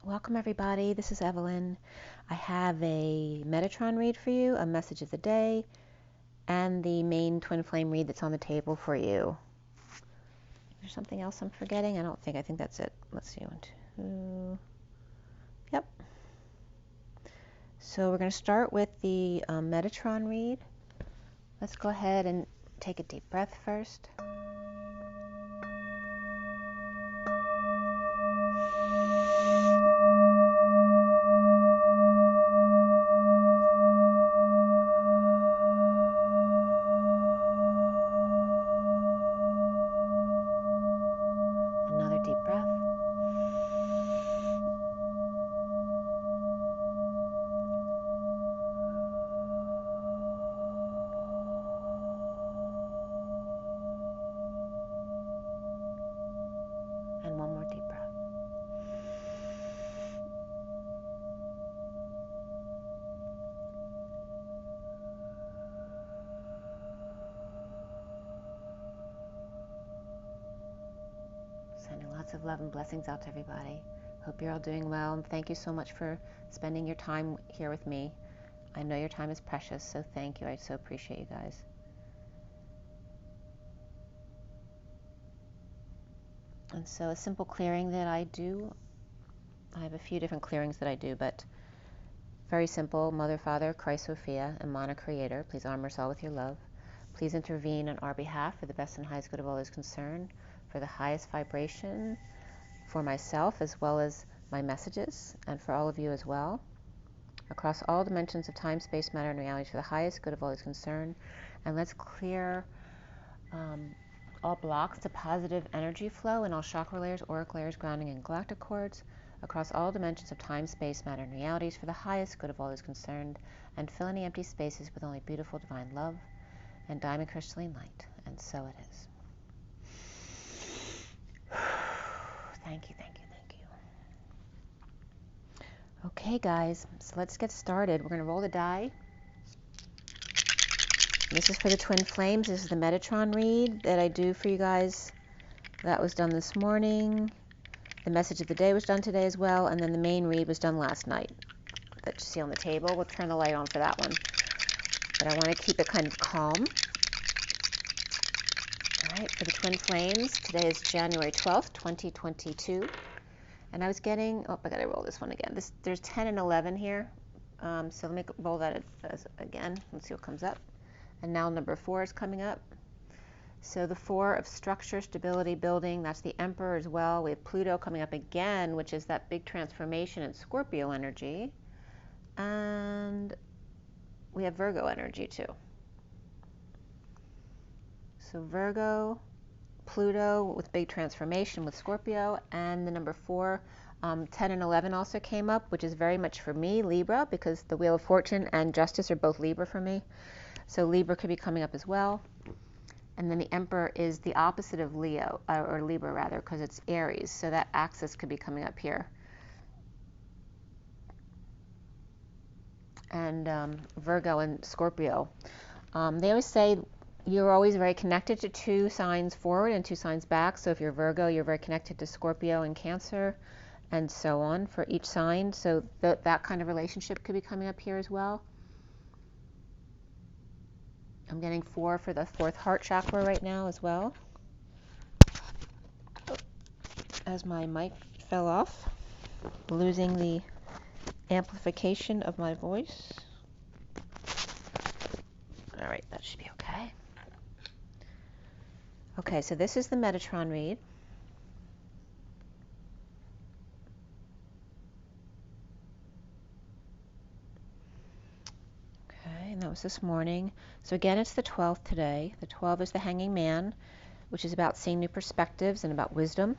Welcome everybody, this is Evelyn. I have a Metatron read for you, a message of the day, and the main twin flame read that's on the table for you. Is there something else I'm forgetting? I think that's it. Let's see, 1, 2, yep. So we're going to start with the Metatron read. Let's go ahead and take a deep breath first. Another deep breath. And one more deep breath. Sending lots of love and blessings out to everybody. Hope you're all doing well, and thank you so much for spending your time here with me. I know your time is precious, so thank you. I so appreciate you guys. And so a simple clearing that I do, I have a few different clearings that I do, but very simple. Mother, Father, Christ, Sophia, and Mana Creator, please armor us all with your love. Please intervene on our behalf for the best and highest good of all those concerned, for the highest vibration for myself as well as my messages, and for all of you as well, across all dimensions of time, space, matter, and reality, for the highest good of all those concerned. And let's clear all blocks to positive energy flow in all chakra layers, auric layers, grounding, and galactic cords, across all dimensions of time, space, matter, and realities, for the highest good of all those concerned, and fill any empty spaces with only beautiful divine love and diamond crystalline light. And so it is. Thank you, thank you, thank you. Okay, guys, so let's get started. We're going to roll the die. This is for the twin flames. This is the Metatron read that I do for you guys. That was done this morning. The message of the day was done today as well, and then the main read was done last night. That you see on the table. We'll turn the light on for that one. But I want to keep it kind of calm. All right, for the twin flames, today is January 12th, 2022. And I was getting, I got to roll this one again. There's 10 and 11 here. So let me roll that again. Let's see what comes up. And now number 4 is coming up. So the 4 of structure, stability, building, that's the Emperor as well. We have Pluto coming up again, which is that big transformation in Scorpio energy. And we have Virgo energy too. So Virgo, Pluto with big transformation with Scorpio, and the number 4, 10 and 11 also came up, which is very much for me, Libra, because the Wheel of Fortune and Justice are both Libra for me. So Libra could be coming up as well. And then the Emperor is the opposite of Leo, or Libra rather, because it's Aries. So that axis could be coming up here. And Virgo and Scorpio. They always say you're always very connected to 2 signs forward and 2 signs back. So if you're Virgo, you're very connected to Scorpio and Cancer, and so on for each sign. So that kind of relationship could be coming up here as well. I'm getting 4 for the 4th heart chakra right now as well. As my mic fell off, losing the amplification of my voice. All right, that should be okay. Okay, so this is the Metatron read. Okay, and that was this morning. So again, it's the 12th today. The 12 is the Hanging Man, which is about seeing new perspectives and about wisdom.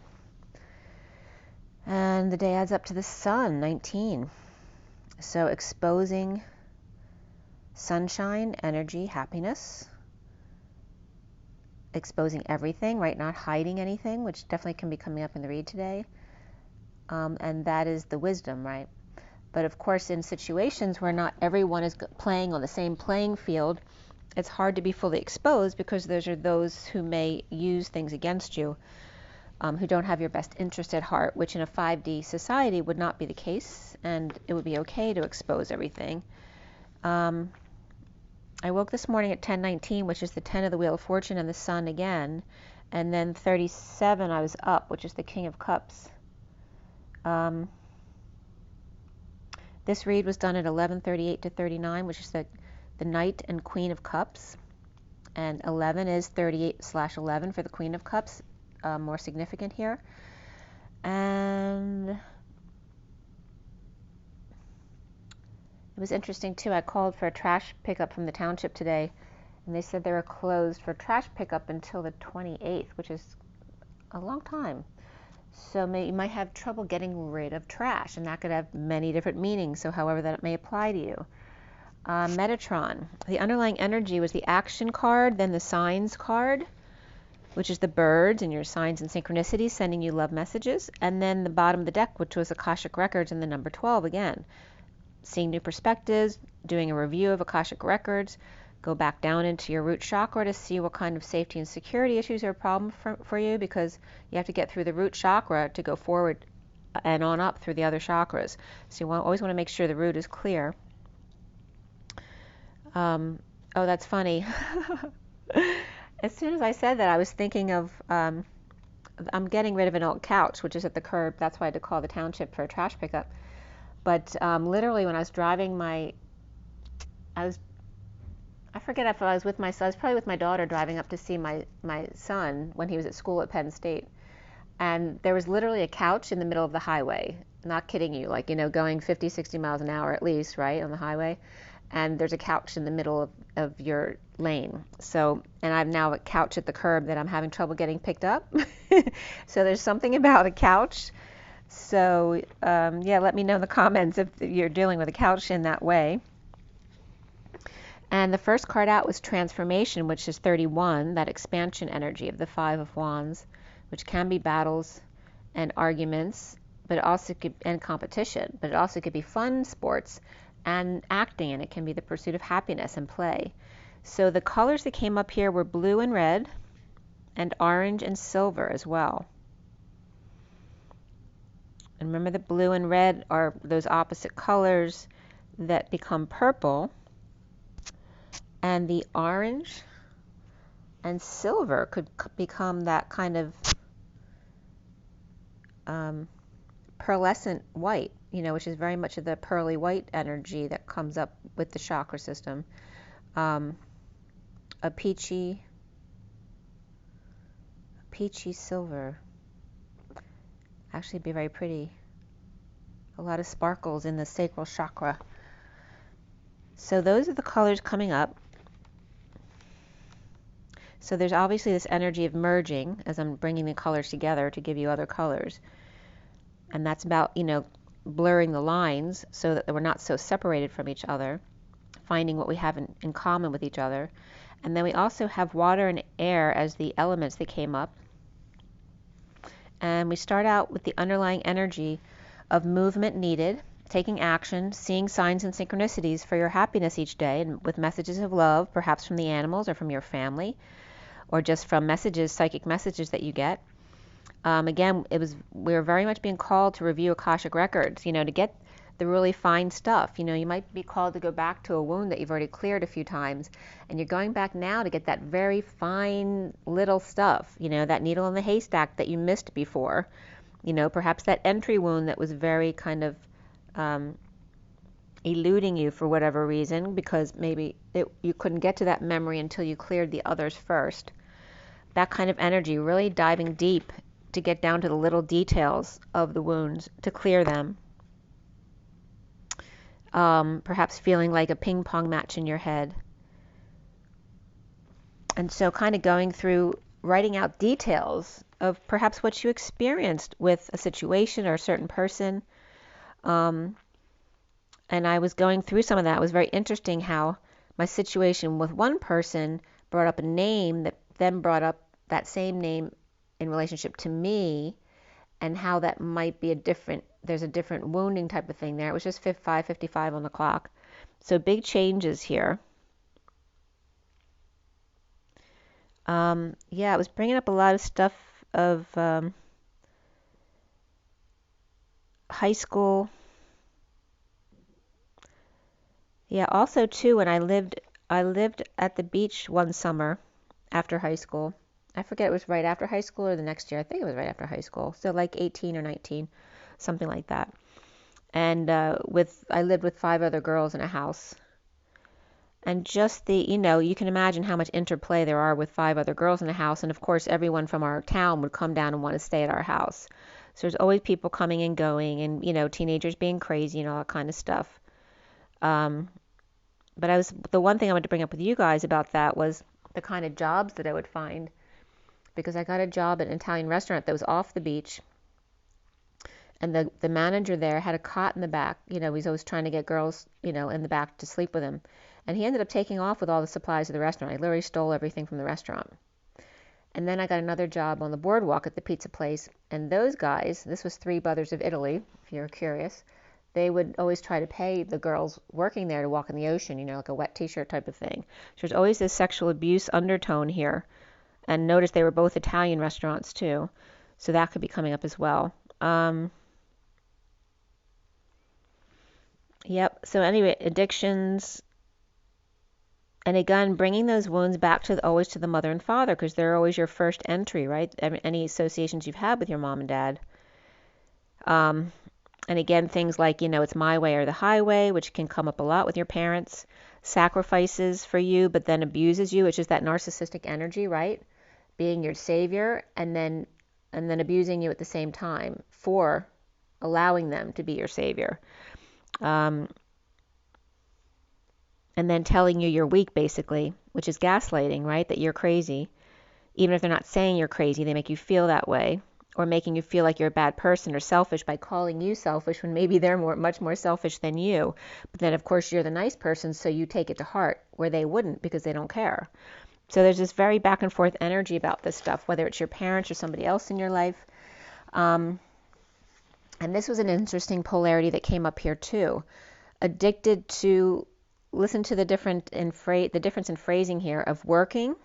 And the day adds up to the Sun, 19. So exposing sunshine, energy, happiness. Exposing everything, right? Not hiding anything, which definitely can be coming up in the read today. And that is the wisdom, right? But of course, in situations where not everyone is playing on the same playing field, it's hard to be fully exposed because those are those who may use things against you. who don't have your best interest at heart, which in a 5D society would not be the case, and it would be okay to expose everything. I woke this morning at 10:19, which is the 10 of the Wheel of Fortune and the Sun again, and then 37 I was up, which is the King of Cups. This read was done at 11:38 to 39, which is the Knight and Queen of Cups, and 11 is 38/11 for the Queen of Cups, more significant here. And it was interesting too, I called for a trash pickup from the township today, and they said they were closed for trash pickup until the 28th, which is a long time. So you might have trouble getting rid of trash, and that could have many different meanings, so however that it may apply to you. Metatron, the underlying energy was the action card, then the signs card, which is the birds and your signs and synchronicities sending you love messages, and then the bottom of the deck, which was Akashic Records and the number 12 again. Seeing new perspectives, doing a review of Akashic Records, go back down into your root chakra to see what kind of safety and security issues are a problem for you, because you have to get through the root chakra to go forward and on up through the other chakras. So you always want to make sure the root is clear. Oh, that's funny. As soon as I said that, I was thinking of, I'm getting rid of an old couch, which is at the curb. That's why I had to call the township for a trash pickup. But literally when I was driving I forget if I was with my son, I was probably with my daughter driving up to see my son when he was at school at Penn State. And there was literally a couch in the middle of the highway. Not kidding you, like, going 50, 60 miles an hour at least, right, on the highway. And there's a couch in the middle of your lane. So, and I've now a couch at the curb that I'm having trouble getting picked up. So there's something about a couch. So, yeah, let me know in the comments if you're dealing with a couch in that way. And the first card out was Transformation, which is 31, that expansion energy of the Five of Wands, which can be battles and arguments, but it also could, and competition, but it also could be fun sports and acting, and it can be the pursuit of happiness and play. So the colors that came up here were blue and red, and orange and silver as well. And remember, the blue and red are those opposite colors that become purple, and the orange and silver could become that kind of pearlescent white, which is very much of the pearly white energy that comes up with the chakra system. A peachy silver. Actually, be very pretty. A lot of sparkles in the sacral chakra. So those are the colors coming up. So there's obviously this energy of merging as I'm bringing the colors together to give you other colors. And that's about, blurring the lines so that we're not so separated from each other, finding what we have in common with each other. And then we also have water and air as the elements that came up. And we start out with the underlying energy of movement needed, taking action, seeing signs and synchronicities for your happiness each day, and with messages of love, perhaps from the animals or from your family, or just from messages, psychic messages that you get. Again, we were very much being called to review Akashic Records, to get the really fine stuff. You might be called to go back to a wound that you've already cleared a few times, and you're going back now to get that very fine little stuff, that needle in the haystack that you missed before, perhaps that entry wound that was very kind of eluding you for whatever reason, because maybe you couldn't get to that memory until you cleared the others first. That kind of energy, really diving deep to get down to the little details of the wounds, to clear them. Perhaps feeling like a ping pong match in your head. And so kind of going through, writing out details of perhaps what you experienced with a situation or a certain person. And I was going through some of that. It was very interesting how my situation with one person brought up a name that then brought up that same name in relationship to me, and how that might be there's a different wounding type of thing there. It was just 5:55 on the clock. So big changes here. Yeah, it was bringing up a lot of stuff of high school. Yeah, also too, when I lived at the beach one summer after high school. I forget it was right after high school or the next year. I think it was right after high school. So like 18 or 19, something like that. And I lived with 5 other girls in a house. And just you can imagine how much interplay there are with 5 other girls in a house. And of course, everyone from our town would come down and want to stay at our house. So there's always people coming and going, and teenagers being crazy and all that kind of stuff. But the one thing I wanted to bring up with you guys about that was the kind of jobs that I would find, because I got a job at an Italian restaurant that was off the beach, and the manager there had a cot in the back. He's always trying to get girls, in the back to sleep with him. And he ended up taking off with all the supplies of the restaurant. He literally stole everything from the restaurant. And then I got another job on the boardwalk at the pizza place. And those guys, this was 3 brothers of Italy, if you're curious, they would always try to pay the girls working there to walk in the ocean, like a wet t-shirt type of thing. So there's always this sexual abuse undertone here. And notice they were both Italian restaurants too. So that could be coming up as well. Yep. So anyway, addictions. And again, bringing those wounds back always to the mother and father, because they're always your first entry, right? Any associations you've had with your mom and dad. And again, things like, it's my way or the highway, which can come up a lot with your parents. Sacrifices for you, but then abuses you, which is that narcissistic energy, right? Being your savior and then abusing you at the same time for allowing them to be your savior. And then telling you you're weak, basically, which is gaslighting, right? That you're crazy. Even if they're not saying you're crazy, they make you feel that way. Or making you feel like you're a bad person or selfish by calling you selfish when maybe they're much more selfish than you. But then, of course, you're the nice person, so you take it to heart, where they wouldn't because they don't care. So there's this very back and forth energy about this stuff, whether it's your parents or somebody else in your life. And this was an interesting polarity that came up here too. Addicted to, listen to the difference in phrasing here of working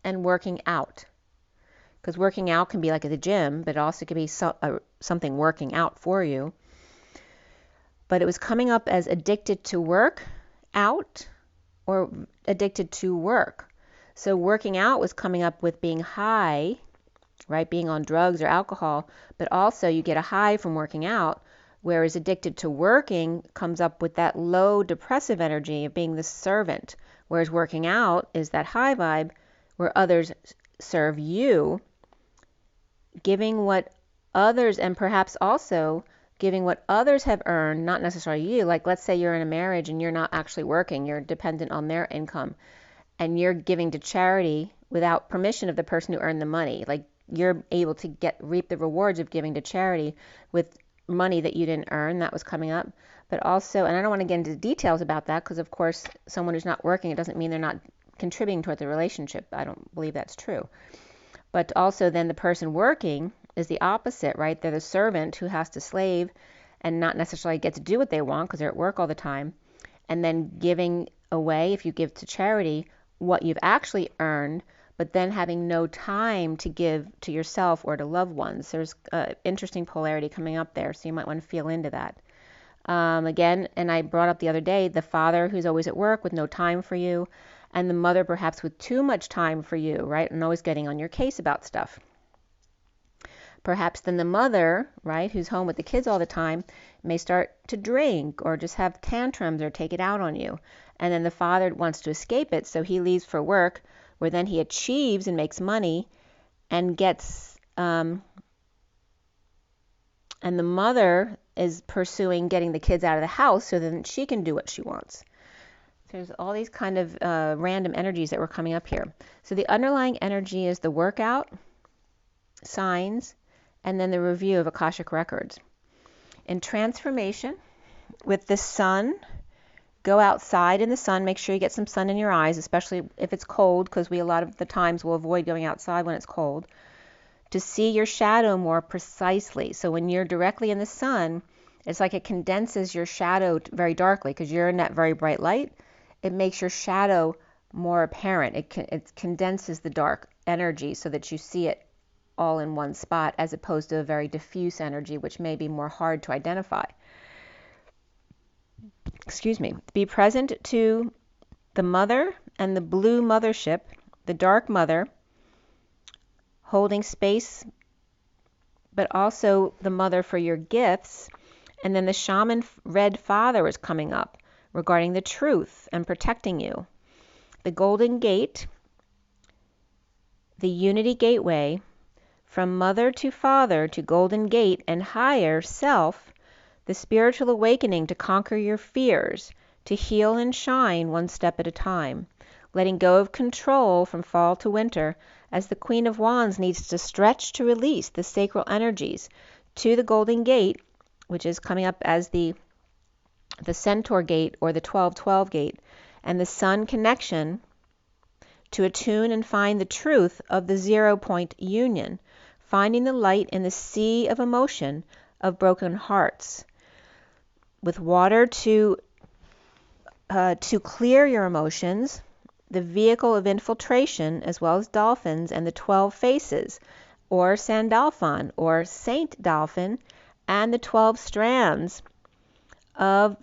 and working out. Because working out can be like at the gym, but it also could be something working out for you. But it was coming up as addicted to work out or addicted to work. So working out was coming up with being high, right? Being on drugs or alcohol, but also you get a high from working out, whereas addicted to working comes up with that low depressive energy of being the servant, whereas working out is that high vibe where others serve you, giving what others, and perhaps also giving what others have earned, not necessarily you. Like, let's say you're in a marriage and you're not actually working, you're dependent on their income, and you're giving to charity without permission of the person who earned the money. Like, you're able to reap the rewards of giving to charity with money that you didn't earn. That was coming up. But also, and I don't want to get into details about that, because of course someone who's not working, it doesn't mean they're not contributing toward the relationship. I don't believe that's true. But also then the person working is the opposite, right? They're the servant who has to slave and not necessarily get to do what they want because they're at work all the time. And then giving away, if you give to charity, what you've actually earned, but then having no time to give to yourself or to loved ones. There's interesting polarity coming up there, so you might want to feel into that. Again, and I brought up the other day, the father who's always at work with no time for you, and the mother perhaps with too much time for you, right, and always getting on your case about stuff. Perhaps then the mother, right, who's home with the kids all the time, may start to drink or just have tantrums or take it out on you. And then the father wants to escape it, so he leaves for work, where then he achieves and makes money and gets, and the mother is pursuing getting the kids out of the house so then she can do what she wants. There's all these kind of random energies that were coming up here. So the underlying energy is the workout, signs, and then the review of Akashic records. In transformation, with the sun, go outside in the sun. Make sure you get some sun in your eyes, especially if it's cold, because we a lot of the times will avoid going outside when it's cold, to see your shadow more precisely. So when you're directly in the sun, it's like it condenses your shadow very darkly, because you're in that very bright light. It makes your shadow more apparent. It condenses the dark energy so that you see it all in one spot, as opposed to a very diffuse energy, which may be more hard to identify. Excuse me. Be present to the mother and the blue mothership, the dark mother, holding space, but also the mother for your gifts. And then the shaman red father is coming up regarding the truth and protecting you. The golden gate, the unity gateway, from mother to father to golden gate and higher self, the spiritual awakening to conquer your fears, to heal and shine one step at a time, letting go of control from fall to winter, as the Queen of Wands needs to stretch to release the sacral energies to the golden gate, which is coming up as the centaur gate or the 12-12 gate, and the sun connection to attune and find the truth of the 0 point union, finding the light in the sea of emotion of broken hearts. With water to clear your emotions, the vehicle of infiltration, as well as dolphins and the 12 faces, or Sandalphon, or Saint Dolphin, and the 12 strands of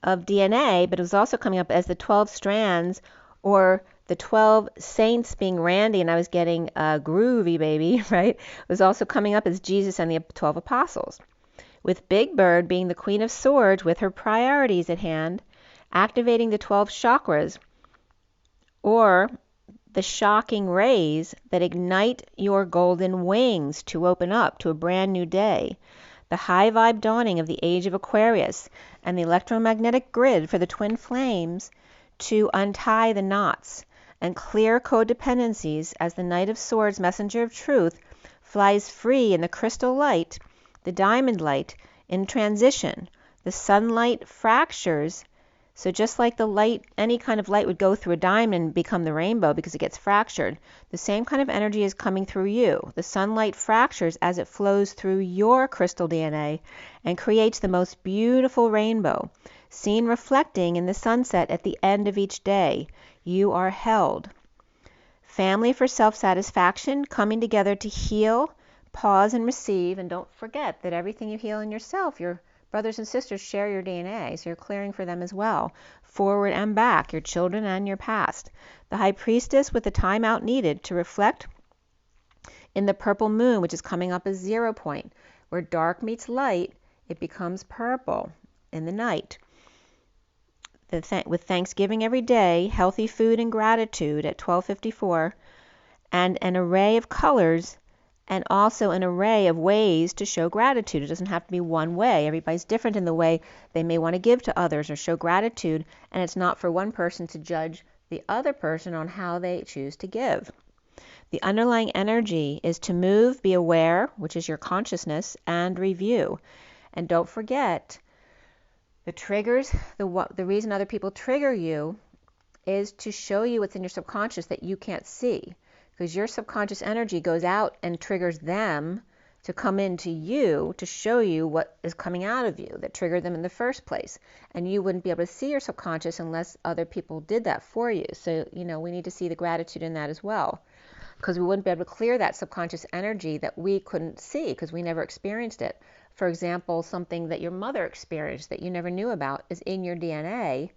DNA, but it was also coming up as the 12 strands, or the 12 saints being Randy, and I was getting groovy, baby, right? It was also coming up as Jesus and the 12 apostles. With Big Bird being the Queen of Swords with her priorities at hand, activating the 12 chakras, or the shocking rays that ignite your golden wings to open up to a brand new day. The high vibe dawning of the age of Aquarius, and the electromagnetic grid for the twin flames to untie the knots and clear codependencies as the Knight of Swords, messenger of truth, flies free in the crystal light, the diamond light, in transition. The sunlight fractures. So just like the light, any kind of light would go through a diamond and become the rainbow because it gets fractured, the same kind of energy is coming through you. The sunlight fractures as it flows through your crystal DNA and creates the most beautiful rainbow, seen reflecting in the sunset at the end of each day. You are held. Family for self-satisfaction, coming together to heal, pause and receive, and don't forget that everything you heal in yourself, your brothers and sisters share your DNA, so you're clearing for them as well, forward and back, your children and your past. The High Priestess with the time out needed to reflect in the purple moon, which is coming up as 0 point, where dark meets light, it becomes purple in the night. With Thanksgiving every day, healthy food and gratitude at 12:54, and an array of colors, and also an array of ways to show gratitude. It doesn't have to be one way. Everybody's different in the way they may want to give to others or show gratitude, and it's not for one person to judge the other person on how they choose to give. The underlying energy is to move, be aware, which is your consciousness, and review. And don't forget, the triggers, the reason other people trigger you is to show you what's in your subconscious that you can't see. Because your subconscious energy goes out and triggers them to come into you to show you what is coming out of you that triggered them in the first place. And you wouldn't be able to see your subconscious unless other people did that for you. So, we need to see the gratitude in that as well. Because we wouldn't be able to clear that subconscious energy that we couldn't see because we never experienced it. For example, something that your mother experienced that you never knew about is in your DNA,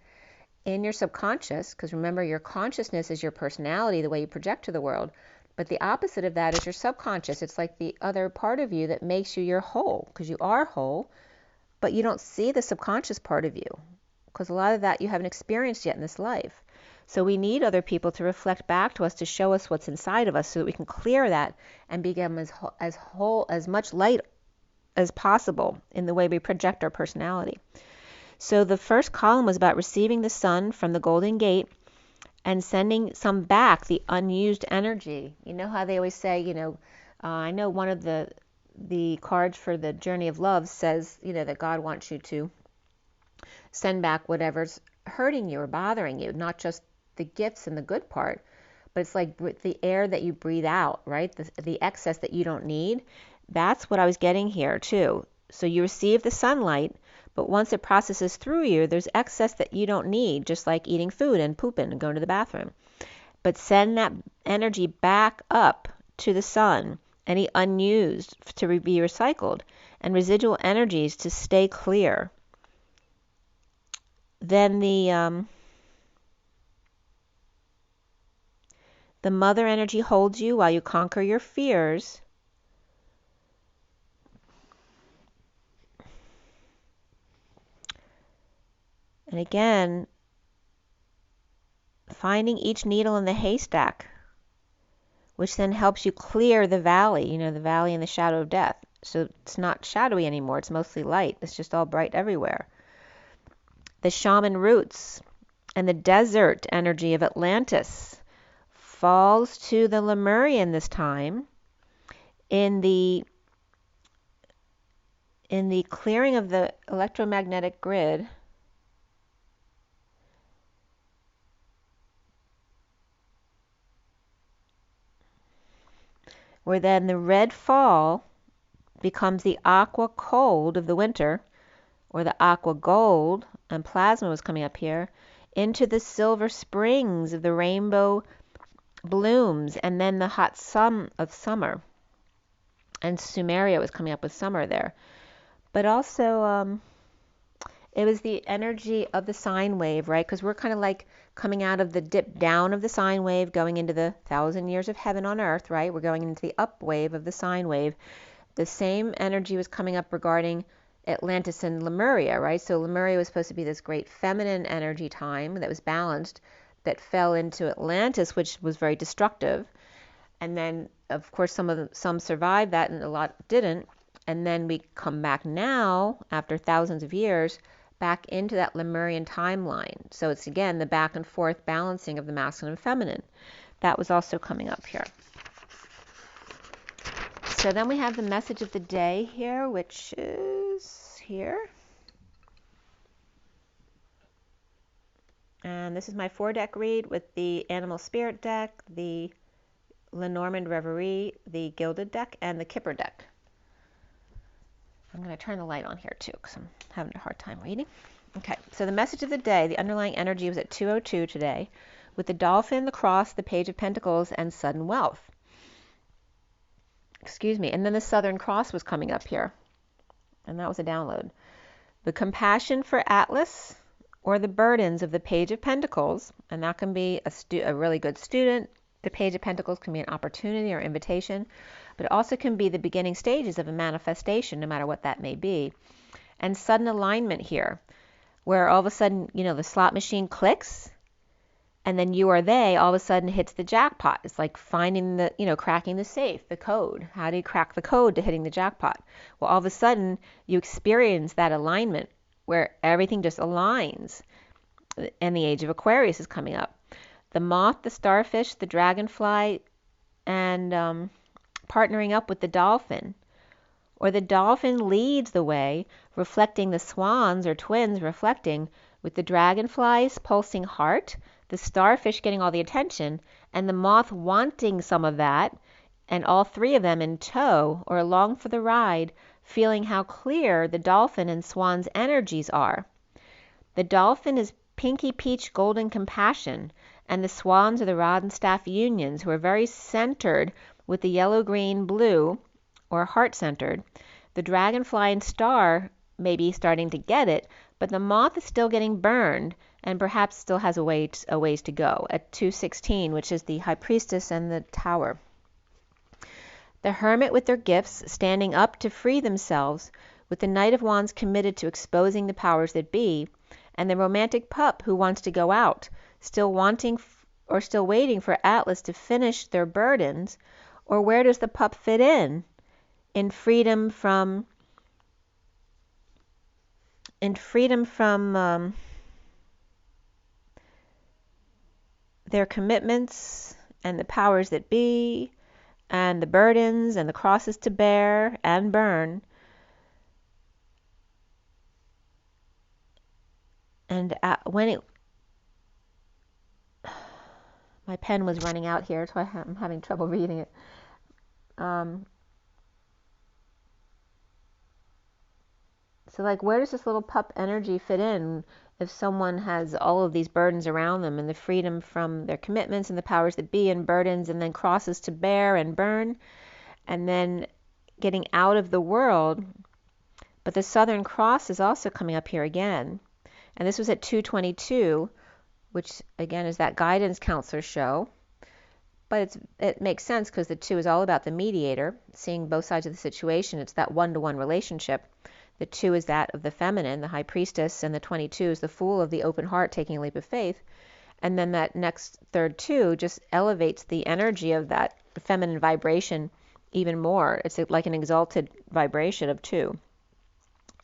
in your subconscious, because remember, your consciousness is your personality, the way you project to the world. But the opposite of that is your subconscious. It's like the other part of you that makes you your whole, because you are whole, but you don't see the subconscious part of you, because a lot of that you haven't experienced yet in this life. So we need other people to reflect back to us to show us what's inside of us so that we can clear that and become as much light as possible in the way we project our personality. So the first column was about receiving the sun from the Golden Gate and sending some back, the unused energy. You know how they always say, I know one of the cards for the Journey of Love says, that God wants you to send back whatever's hurting you or bothering you, not just the gifts and the good part, but it's like the air that you breathe out, right? The excess that you don't need. That's what I was getting here too. So you receive the sunlight, but once it processes through you, there's excess that you don't need, just like eating food and pooping and going to the bathroom. But send that energy back up to the sun any unused to be recycled, and residual energies to stay clear. Then the mother energy holds you while you conquer your fears. And again, finding each needle in the haystack, which then helps you clear the valley, the valley in the shadow of death. So it's not shadowy anymore, it's mostly light. It's just all bright everywhere. The shaman roots and the desert energy of Atlantis falls to the Lemurian this time in the clearing of the electromagnetic grid. Where then the red fall becomes the aqua cold of the winter, or the aqua gold, and plasma was coming up here, into the silver springs of the rainbow blooms, and then the hot sun of summer. And Sumeria was coming up with summer there. But also, it was the energy of the sine wave, right? Because we're kind of like coming out of the dip down of the sine wave, going into the 1,000 years of heaven on earth, right? We're going into the up wave of the sine wave. The same energy was coming up regarding Atlantis and Lemuria, right? So Lemuria was supposed to be this great feminine energy time that was balanced, that fell into Atlantis, which was very destructive. And then, of course, some survived that and a lot didn't. And then we come back now, after thousands of years, back into that Lemurian timeline. So it's, again, the back and forth balancing of the masculine and feminine. That was also coming up here. So then we have the message of the day here, which is here. And this is my 4-deck read with the Animal Spirit deck, the LENORMAND Reverie, the Gilded deck, and the KIPPER deck. I'm going to turn the light on here too because I'm having a hard time reading. Okay, so the message of the day, the underlying energy was at 2:02 today, with the Dolphin, the Cross, the Page of Pentacles, and Sudden Wealth. Excuse me, and then the Southern Cross was coming up here, and that was a download. The Compassion for Atlas, or the burdens of the Page of Pentacles, and that can be a really good student. The Page of Pentacles can be an opportunity or invitation, but it also can be the beginning stages of a manifestation, no matter what that may be. And sudden alignment here, where all of a sudden, the slot machine clicks, and then you or they all of a sudden hits the jackpot. It's like finding cracking the safe, the code. How do you crack the code to hitting the jackpot? Well, all of a sudden, you experience that alignment where everything just aligns. And the Age of Aquarius is coming up. The moth, the starfish, the dragonfly, and partnering up with the dolphin. Or the dolphin leads the way, reflecting the swans or twins reflecting, with the dragonfly's pulsing heart, the starfish getting all the attention, and the moth wanting some of that, and all three of them in tow or along for the ride, feeling how clear the dolphin and swan's energies are. The dolphin is pinky peach golden compassion, and the swans are the rod and staff unions, who are very centered with the yellow, green, blue, or heart-centered. The dragonfly and star may be starting to get it, but the moth is still getting burned and perhaps still has a ways to go at 2:16, which is the High Priestess and the Tower. The Hermit with their gifts standing up to free themselves, with the Knight of Wands committed to exposing the powers that be, and the romantic pup who wants to go out, still waiting for Atlas to finish their burdens. Or where does the pup fit in? In freedom from their commitments and the powers that be, and the burdens and the crosses to bear and burn. And my pen was running out here, so I'm having trouble reading it. So where does this little pup energy fit in if someone has all of these burdens around them, and the freedom from their commitments and the powers that be and burdens, and then crosses to bear and burn? and then getting out of the world. But the Southern Cross is also coming up here again. And this was at 222, which again is that guidance counselor show. But it makes sense because the 2 is all about the mediator, seeing both sides of the situation. It's that one-to-one relationship. The 2 is that of the feminine, the high priestess, and the 22 is the fool of the open heart taking a leap of faith. And then that next third 2 just elevates the energy of that feminine vibration even more. It's like an exalted vibration of 2.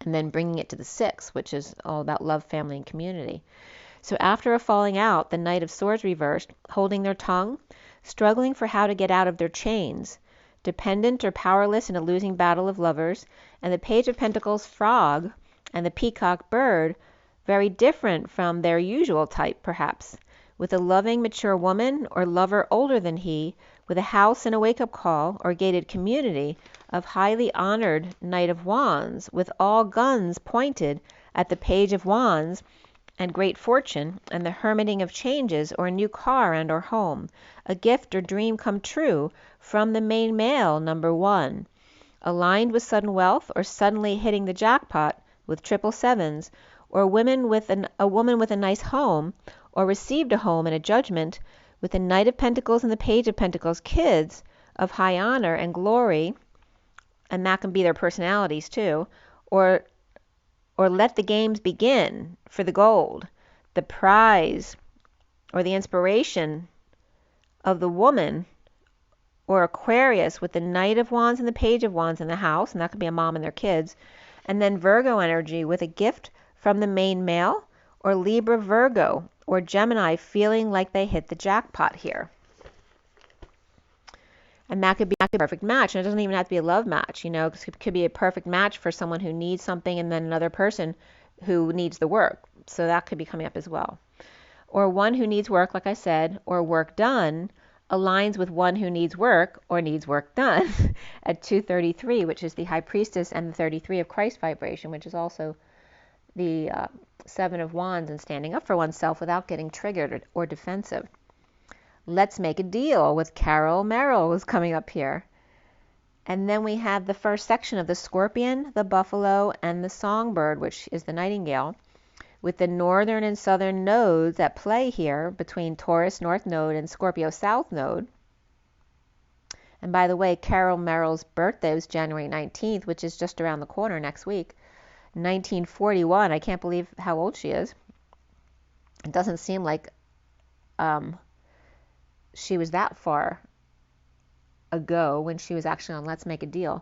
And then bringing it to the 6, which is all about love, family, and community. So after a falling out, the Knight of Swords reversed, holding their tongue, struggling for how to get out of their chains, dependent or powerless in a losing battle of lovers, and the Page of Pentacles frog and the peacock bird, very different from their usual type, perhaps, with a loving, mature woman or lover older than he, with a house and a wake-up call or gated community of highly honored Knight of Wands, with all guns pointed at the Page of Wands, and great fortune, and the hermiting of changes, or a new car and or home, a gift or dream come true from the main male, number 1, aligned with sudden wealth, or suddenly hitting the jackpot with 777s, or a woman with a nice home, or received a home and a judgment, with the Knight of Pentacles and the Page of Pentacles, kids of high honor and glory, and that can be their personalities too, or let the games begin for the gold, the prize, or the inspiration of the woman, or Aquarius with the Knight of Wands and the Page of Wands in the house, and that could be a mom and their kids, and then Virgo energy with a gift from the main male, or Libra Virgo, or Gemini feeling like they hit the jackpot here. And that could be a perfect match. And it doesn't even have to be a love match, it could be a perfect match for someone who needs something and then another person who needs the work. So that could be coming up as well. Or one who needs work, like I said, or work done, aligns with one who needs work or needs work done at 233, which is the High Priestess, and the 33 of Christ vibration, which is also the 7 of Wands, and standing up for oneself without getting triggered or defensive. Let's make a deal with Carol Merrill is coming up here. And then we have the first section of the Scorpion, the Buffalo, and the Songbird, which is the Nightingale, with the northern and southern nodes at play here between Taurus North Node and Scorpio South Node. And by the way, Carol Merrill's birthday was January 19th, which is just around the corner next week. 1941. I can't believe how old she is. It doesn't seem like she was that far ago when she was actually on Let's Make a Deal.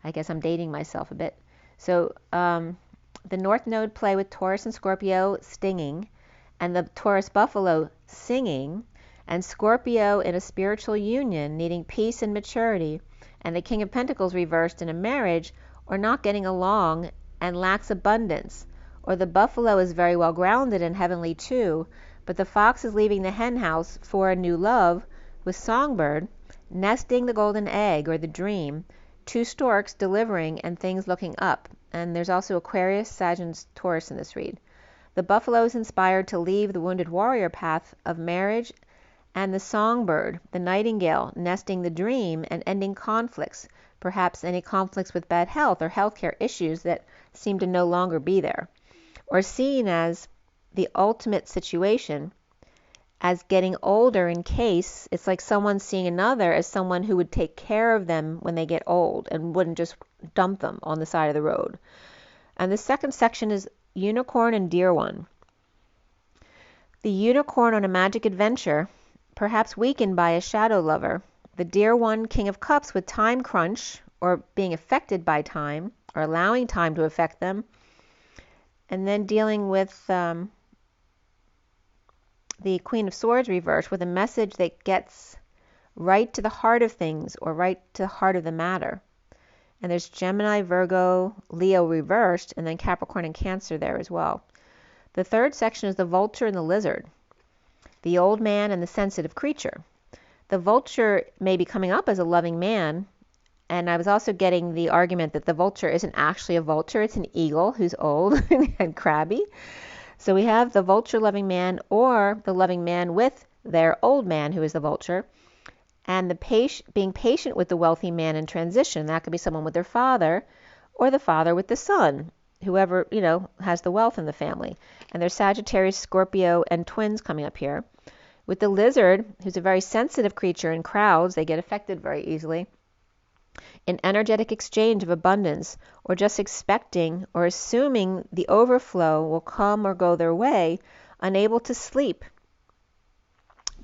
I guess I'm dating myself a bit. So the North Node play with Taurus and Scorpio stinging, and the Taurus Buffalo singing, and Scorpio in a spiritual union needing peace and maturity, and the King of Pentacles reversed in a marriage or not getting along and lacks abundance, or the Buffalo is very well grounded and heavenly too, but the fox is leaving the hen house for a new love with Songbird, nesting the golden egg or the dream, 2 storks delivering and things looking up. And there's also Aquarius, Sagittarius, Taurus in this read. The Buffalo is inspired to leave the wounded warrior path of marriage, and the Songbird, the Nightingale, nesting the dream and ending conflicts, perhaps any conflicts with bad health or healthcare issues that seem to no longer be there, or seen as the ultimate situation as getting older, in case it's like someone seeing another as someone who would take care of them when they get old and wouldn't just dump them on the side of the road. And the second section is Unicorn and Dear One. The unicorn on a magic adventure, perhaps weakened by a shadow lover. The Dear One, King of Cups, with time crunch, or being affected by time, or allowing time to affect them. And then dealing with the Queen of Swords reversed with a message that gets right to the heart of things, or right to the heart of the matter. And there's Gemini, Virgo, Leo reversed, and then Capricorn and Cancer there as well. The third section is the Vulture and the Lizard, the old man and the sensitive creature. The Vulture may be coming up as a loving man, and I was also getting the argument that the Vulture isn't actually a vulture, it's an eagle who's old and crabby. So we have the Vulture loving man, or the loving man with their old man who is the Vulture, and being patient with the wealthy man in transition. That could be someone with their father, or the father with the son, whoever, has the wealth in the family. And there's Sagittarius, Scorpio, and twins coming up here. With the lizard, who's a very sensitive creature in crowds, they get affected very easily. An energetic exchange of abundance, or just expecting or assuming the overflow will come or go their way, unable to sleep.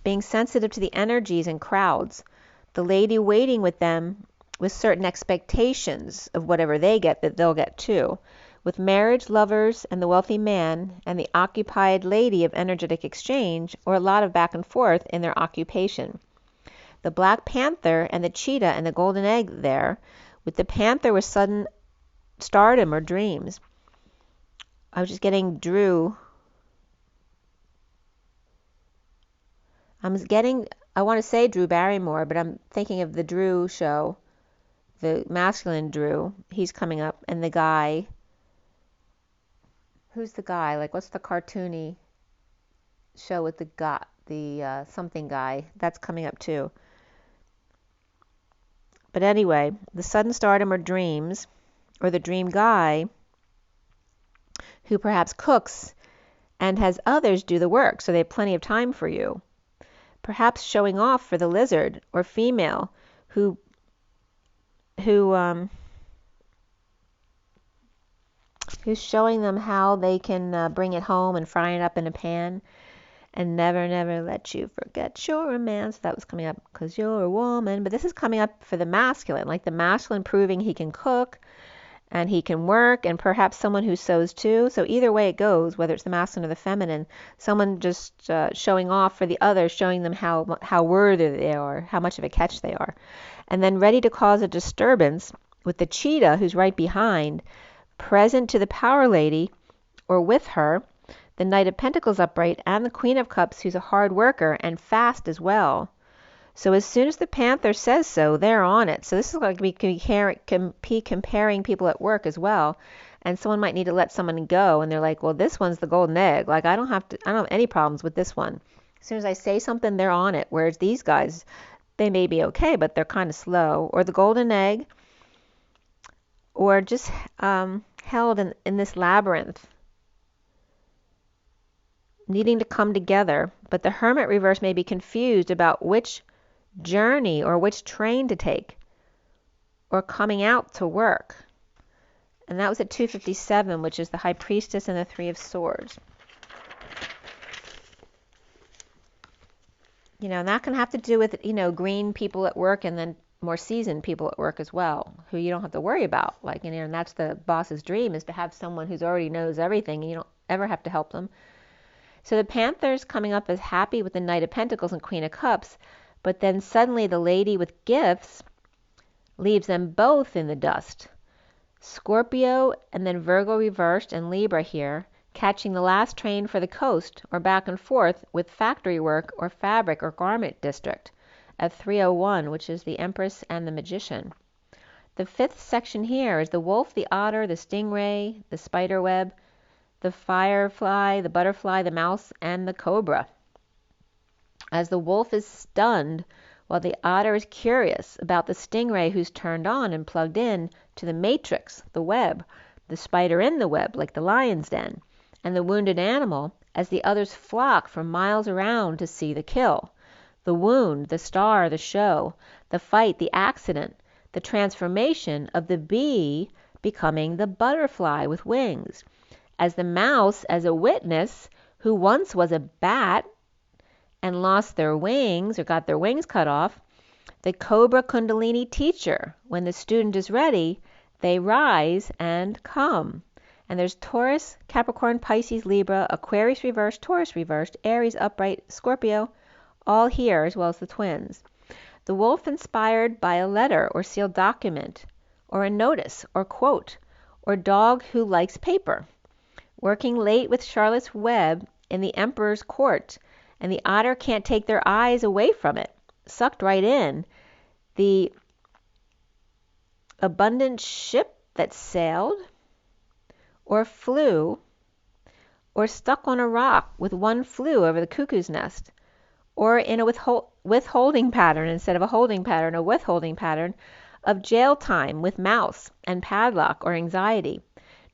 Being sensitive to the energies in crowds. The lady waiting with them with certain expectations of whatever they get that they'll get too. With marriage, lovers, and the wealthy man, and the occupied lady of energetic exchange, or a lot of back and forth in their occupation. The Black Panther and the cheetah and the golden egg there, with the panther with sudden stardom or dreams. I was just getting Drew. I want to say Drew Barrymore, but I'm thinking of the Drew show, the masculine Drew. He's coming up, and the guy. Who's the guy? Like, what's the cartoony show with the something guy? That's coming up too. But anyway, the sudden stardom or dreams, or the dream guy, who perhaps cooks and has others do the work, so they have plenty of time for you. Perhaps showing off for the lizard or female who's showing them how they can bring it home and fry it up in a pan and never, never let you forget your romance. That was coming up because you're a woman. But this is coming up for the masculine, like the masculine proving he can cook and he can work, and perhaps someone who sews too. So either way it goes, whether it's the masculine or the feminine, someone just showing off for the others, showing them how worthy they are, how much of a catch they are. And then ready to cause a disturbance with the cheetah who's right behind, present to the power lady or with her, the Knight of Pentacles upright, and the Queen of Cups who's a hard worker and fast as well. So as soon as the panther says so, they're on it. So this is like we can be comparing people at work as well. And someone might need to let someone go, and they're like, well, this one's the golden egg. Like, I don't have any problems with this one. As soon as I say something, they're on it. Whereas these guys, they may be okay, but they're kind of slow. Or the golden egg, or just held in this labyrinth, needing to come together. But the hermit reverse may be confused about which journey or which train to take, or coming out to work. And that was at 257, which is the High Priestess and the Three of Swords. And that can have to do with, green people at work, and then more seasoned people at work as well, who you don't have to worry about. Like, and that's the boss's dream, is to have someone who's already knows everything, and you don't ever have to help them. So the panther's coming up as happy with the Knight of Pentacles and Queen of Cups, but then suddenly the lady with gifts leaves them both in the dust. Scorpio and then Virgo reversed and Libra here, catching the last train for the coast or back and forth with factory work or fabric or garment district at 301, which is the Empress and the Magician. The fifth section here is the wolf, the otter, the stingray, the spider web, the firefly, the butterfly, the mouse, and the cobra. As the wolf is stunned, while the otter is curious about the stingray who's turned on and plugged in to the matrix, the web, the spider in the web, like the lion's den, and the wounded animal, as the others flock from miles around to see the kill, the wound, the star, the show, the fight, the accident, the transformation of the bee becoming the butterfly with wings, as the mouse as a witness who once was a bat and lost their wings or got their wings cut off, the Cobra Kundalini teacher. When the student is ready, they rise and come. And there's Taurus, Capricorn, Pisces, Libra, Aquarius reversed, Taurus reversed, Aries upright, Scorpio, all here, as well as the twins. The wolf inspired by a letter or sealed document, or a notice or quote, or dog who likes paper. Working late with Charlotte's Web in the Emperor's court, and the otter can't take their eyes away from it, sucked right in. The abundant ship that sailed, or flew, or stuck on a rock with one flew over the cuckoo's nest, or in a withholding pattern instead of a holding pattern, a withholding pattern of jail time with mouse and padlock or anxiety,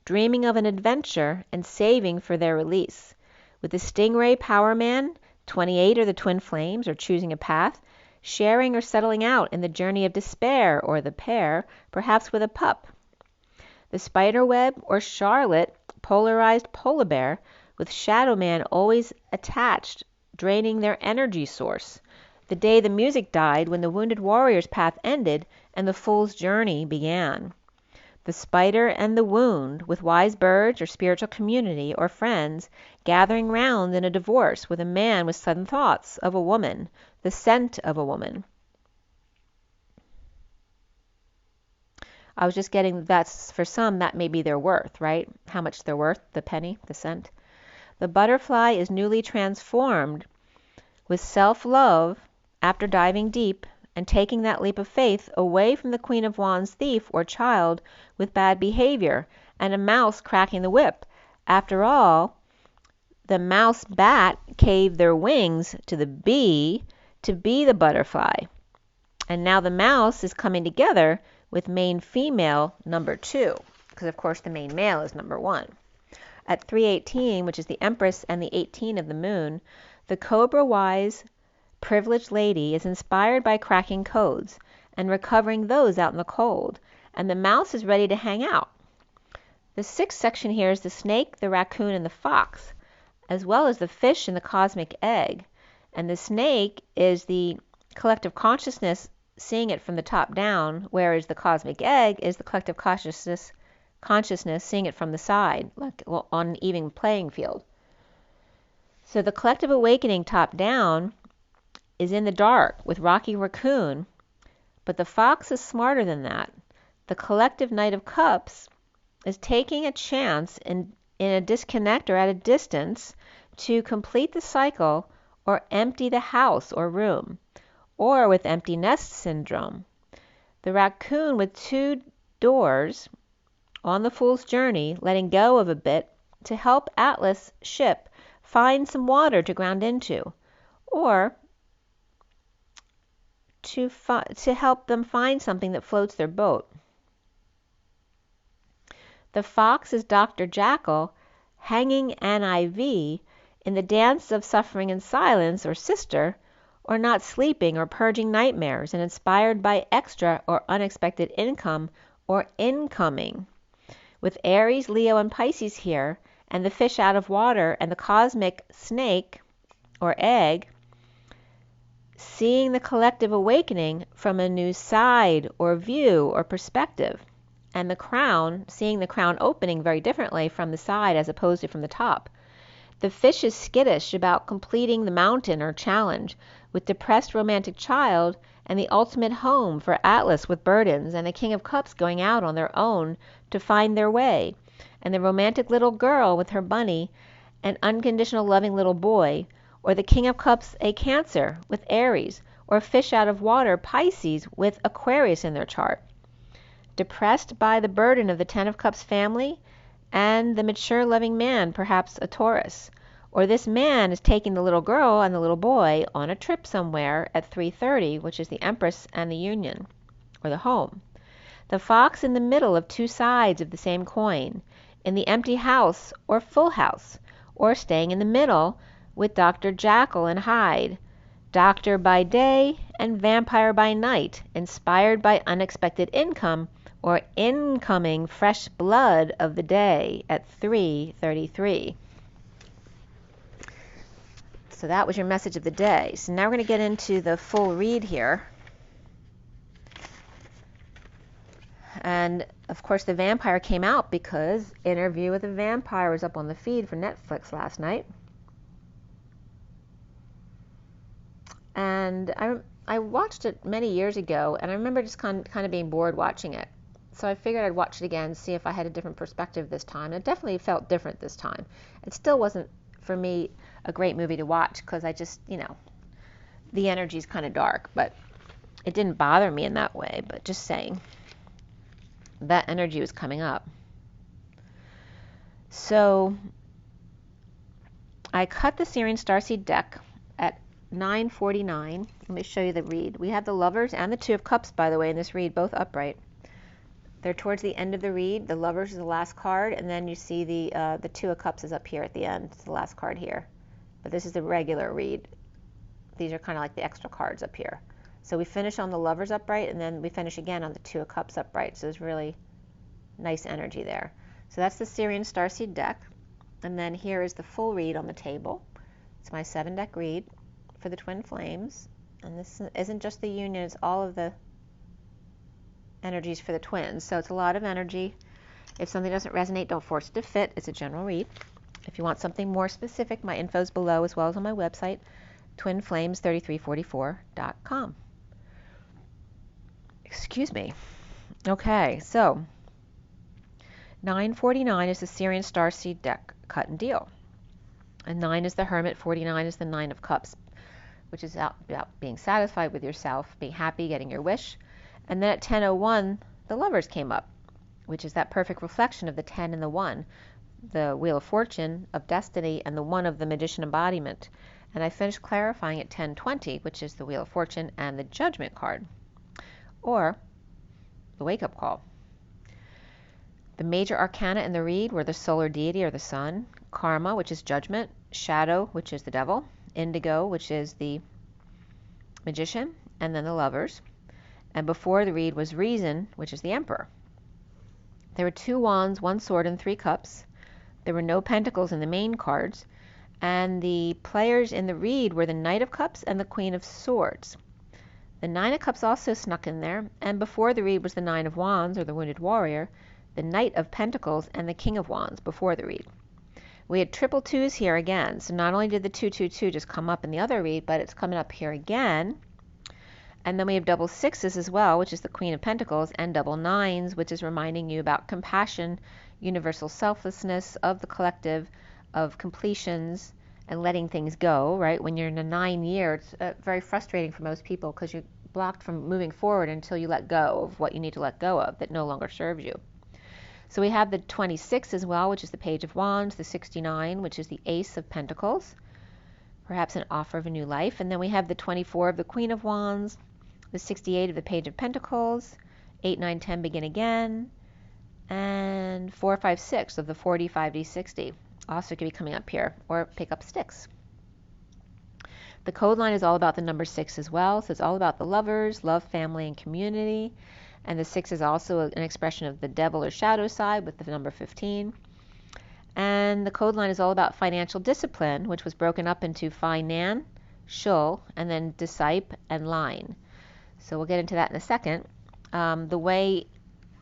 dreaming of an adventure and saving for their release. With the Stingray Power Man, 28 or the Twin Flames or choosing a path, sharing or settling out in the journey of despair or the pair, perhaps with a pup. The Spiderweb or Charlotte, polarized polar bear, with Shadow Man always attached, draining their energy source. The day the music died when the wounded warrior's path ended and the fool's journey began. The spider and the wound, with wise birds or spiritual community or friends, gathering round in a divorce with a man with sudden thoughts of a woman, the scent of a woman. I was just getting that's for some, that may be their worth, right? How much they're worth, the penny, the cent. The butterfly is newly transformed with self-love after diving deep and taking that leap of faith away from the Queen of Wands thief or child with bad behavior and a mouse cracking the whip. After all, the mouse bat caved their wings to the bee to be the butterfly. And now the mouse is coming together with main female number 2, because of course the main male is number 1. At 318, which is the Empress and the 18 of the moon, the cobra-wise privileged lady is inspired by cracking codes and recovering those out in the cold, and the mouse is ready to hang out. The 6th section here is the snake, the raccoon, and the fox, as well as the fish and the cosmic egg. And the snake is the collective consciousness seeing it from the top down, whereas the cosmic egg is the collective consciousness seeing it from the side, like on an even playing field. So the collective awakening top down is in the dark with Rocky Raccoon, but the fox is smarter than that. The collective Knight of Cups is taking a chance in a disconnect or at a distance to complete the cycle or empty the house or room, or with empty nest syndrome. The raccoon with 2 doors on the fool's journey, letting go of a bit to help Atlas ship find some water to ground into, or to help them find something that floats their boat. The fox is Dr. Jackal hanging an IV in the dance of suffering in silence or sister, or not sleeping or purging nightmares and inspired by extra or unexpected income or incoming. With Aries, Leo, and Pisces here, and the fish out of water and the cosmic snake or egg, seeing the collective awakening from a new side or view or perspective, and the crown, seeing the crown opening very differently from the side as opposed to from the top. The fish is skittish about completing the mountain or challenge, with depressed romantic child and the ultimate home for Atlas with burdens, and the King of Cups going out on their own to find their way, and the romantic little girl with her bunny and unconditional loving little boy, or the King of Cups a Cancer with Aries, or fish out of water Pisces with Aquarius in their chart. Depressed by the burden of the 10 of Cups family and the mature loving man, perhaps a Taurus, or this man is taking the little girl and the little boy on a trip somewhere at 3:30, which is the Empress and the Union, or the home. The fox in the middle of 2 sides of the same coin, in the empty house or full house, or staying in the middle with Dr. Jekyll and Hyde, doctor by day and vampire by night, inspired by unexpected income or incoming fresh blood of the day at 3:33. So that was your message of the day. So now we're going to get into the full read here. And of course the vampire came out because Interview with a Vampire was up on the feed for Netflix last night. And I watched it many years ago, and I remember just kind of being bored watching it. So I figured I'd watch it again, see if I had a different perspective this time. It definitely felt different this time. It still wasn't, for me, a great movie to watch because I just, the energy's kind of dark. But it didn't bother me in that way, but just saying. That energy was coming up. So I cut the SIRIAN Starseed deck at 949. Let me show you the read. We have the Lovers and the Two of Cups, by the way, in this read, both upright. They're towards the end of the read. The Lovers is the last card, and then you see the Two of Cups is up here at the end. It's the last card here. But this is the regular read. These are kind of like the extra cards up here. So we finish on the Lovers upright, and then we finish again on the Two of Cups upright. So there's really nice energy there. So that's the SIRIAN Starseed deck. And then here is the full read on the table. It's my 7-deck read for the twin flames. And this isn't just the union, it's all of the energies for the twins. So it's a lot of energy. If something doesn't resonate, don't force it to fit. It's a general read. If you want something more specific, my info is below as well as on my website, twinflames3344.com. Excuse me. Okay, so 949 is the SIRIAN Starseed deck, cut and deal. And 9 is the Hermit, 49 is the 9 of Cups, which is about being satisfied with yourself, being happy, getting your wish. And then at 10:01, the Lovers came up, which is that perfect reflection of the 10 and the 1, the Wheel of Fortune, of Destiny, and the 1 of the Magician embodiment. And I finished clarifying at 10:20, which is the Wheel of Fortune and the Judgment card, or the wake-up call. The major arcana in the read were the solar deity, or the sun, karma, which is judgment, shadow, which is the devil, indigo, which is the magician, and then the Lovers. And before the read was reason, which is the emperor. There were 2 wands, 1 sword, and 3 cups. There were no pentacles in the main cards. And the players in the read were the Knight of Cups and the Queen of Swords. The 9 of Cups also snuck in there. And before the read was the 9 of Wands, or the Wounded Warrior, the Knight of Pentacles, and the King of Wands before the read. We had triple 2s here again. So not only did the 222 just come up in the other read, but it's coming up here again. And then we have double 6s as well, which is the Queen of Pentacles, and double 9s, which is reminding you about compassion, universal selflessness of the collective, of completions, and letting things go, right? When you're in a 9 year, it's very frustrating for most people because you're blocked from moving forward until you let go of what you need to let go of that no longer serves you. So we have the 26 as well, which is the Page of Wands, the 69, which is the Ace of Pentacles, perhaps an offer of a new life. And then we have the 24 of the Queen of Wands, the 68 of the Page of Pentacles, 8, 9, 10 begin again, and 4, 5, 6 of the 40, 50, 60. Also could be coming up here, or pick up sticks. The code line is all about the number 6 as well, so it's all about the Lovers, love, family, and community. And the 6 is also an expression of the devil or shadow side with the number 15. And the code line is all about financial discipline, which was broken up into finan, shul, and then disciple and line. So we'll get into that in a second. The way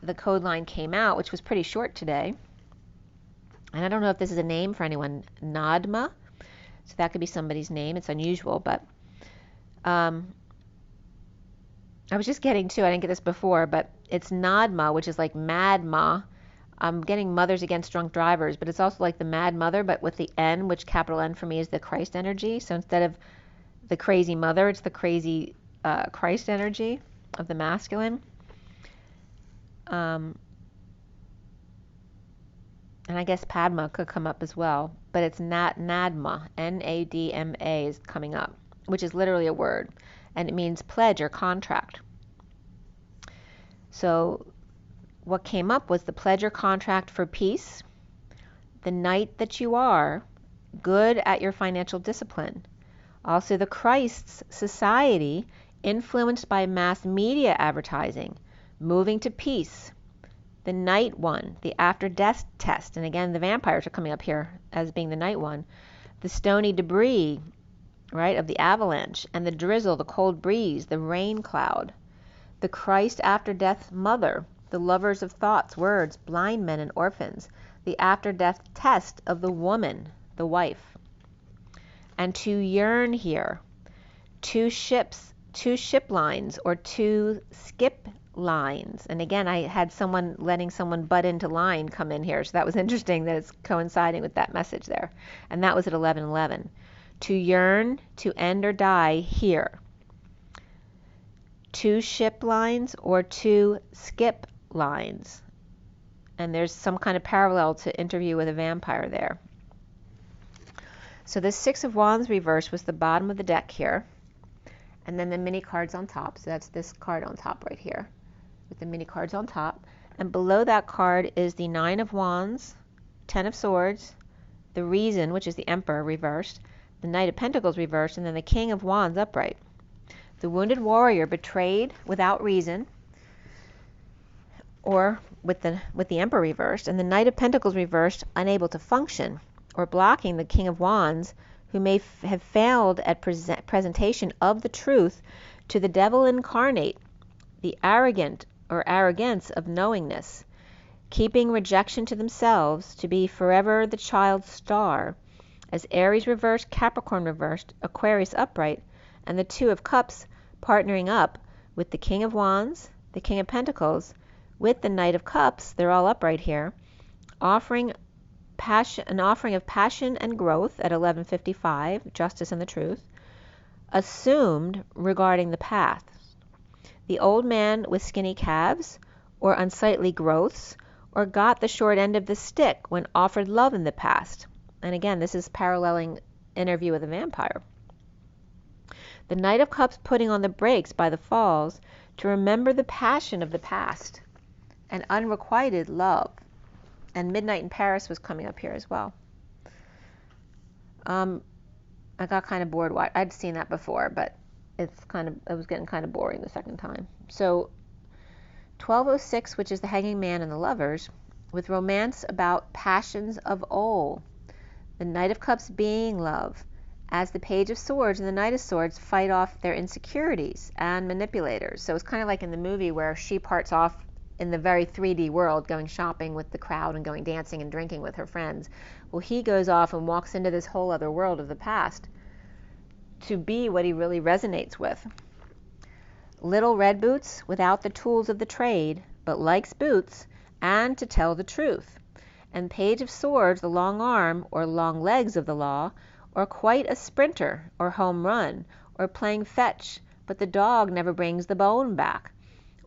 the code line came out, which was pretty short today, and I don't know if this is a name for anyone, Nadma, so that could be somebody's name. It's unusual, but I was just getting to, I didn't get this before, but it's Nadma, which is like Mad Ma. I'm getting Mothers Against Drunk Drivers, but it's also like the Mad Mother, but with the N, which capital N for me is the Christ energy. So instead of the crazy mother, it's the crazy Christ energy of the masculine. And I guess Padma could come up as well, but it's Nadma, N-A-D-M-A is coming up, which is literally a word, and it means pledge or contract. So what came up was the pledge or contract for peace, the knight that you are, good at your financial discipline. Also the Christ's society, influenced by mass media advertising, moving to peace. The night one, the after death test, and again the vampires are coming up here as being the night one. The stony debris, right, of the avalanche, and the drizzle, the cold breeze, the rain cloud. The Christ after death mother, the lovers of thoughts, words, blind men and orphans. The after death test of the woman, the wife. And to yearn here, 2 ships, 2 ship lines, or 2 skip lines. And again, I had someone letting someone butt into line come in here, so that was interesting that it's coinciding with that message there. And that was at 11:11. To yearn, to end or die here. 2 ship lines or 2 skip lines. And there's some kind of parallel to Interview with a Vampire there. So this Six of Wands reversed was the bottom of the deck here. And then the mini cards on top. So that's this card on top right here with the mini cards on top. And below that card is the Nine of Wands, Ten of Swords, the Reason, which is the Emperor reversed, the Knight of Pentacles reversed, and then the King of Wands upright. The Wounded Warrior betrayed without reason, or with the Emperor reversed, and the Knight of Pentacles reversed, unable to function, or blocking the King of Wands, who may have failed at presentation of the truth to the devil incarnate, the arrogant or arrogance of knowingness, keeping rejection to themselves to be forever the child's star, as Aries reversed, Capricorn reversed, Aquarius upright, and the Two of Cups partnering up with the King of Wands, the King of Pentacles, with the Knight of Cups, they're all upright here, offering an offering of passion and growth at 11:55, justice and the truth, assumed regarding the path. The old man with skinny calves, or unsightly growths, or got the short end of the stick when offered love in the past. And again, this is paralleling Interview with a Vampire. The Knight of Cups putting on the brakes by the falls to remember the passion of the past and unrequited love. And Midnight in Paris was coming up here as well. I got kind of bored. I'd seen that before, but it was getting kind of boring the second time. So 1206, which is the Hanging Man and the Lovers, with romance about passions of old. The Knight of Cups being love, as the Page of Swords and the Knight of Swords fight off their insecurities and manipulators. So it's kind of like in the movie where she parts off in the very 3D world, going shopping with the crowd and going dancing and drinking with her friends. Well, he goes off and walks into this whole other world of the past to be what he really resonates with. Little Red Boots without the tools of the trade, but likes boots and to tell the truth. And Page of Swords, the long arm or long legs of the law, or quite a sprinter or home run, or playing fetch, but the dog never brings the bone back.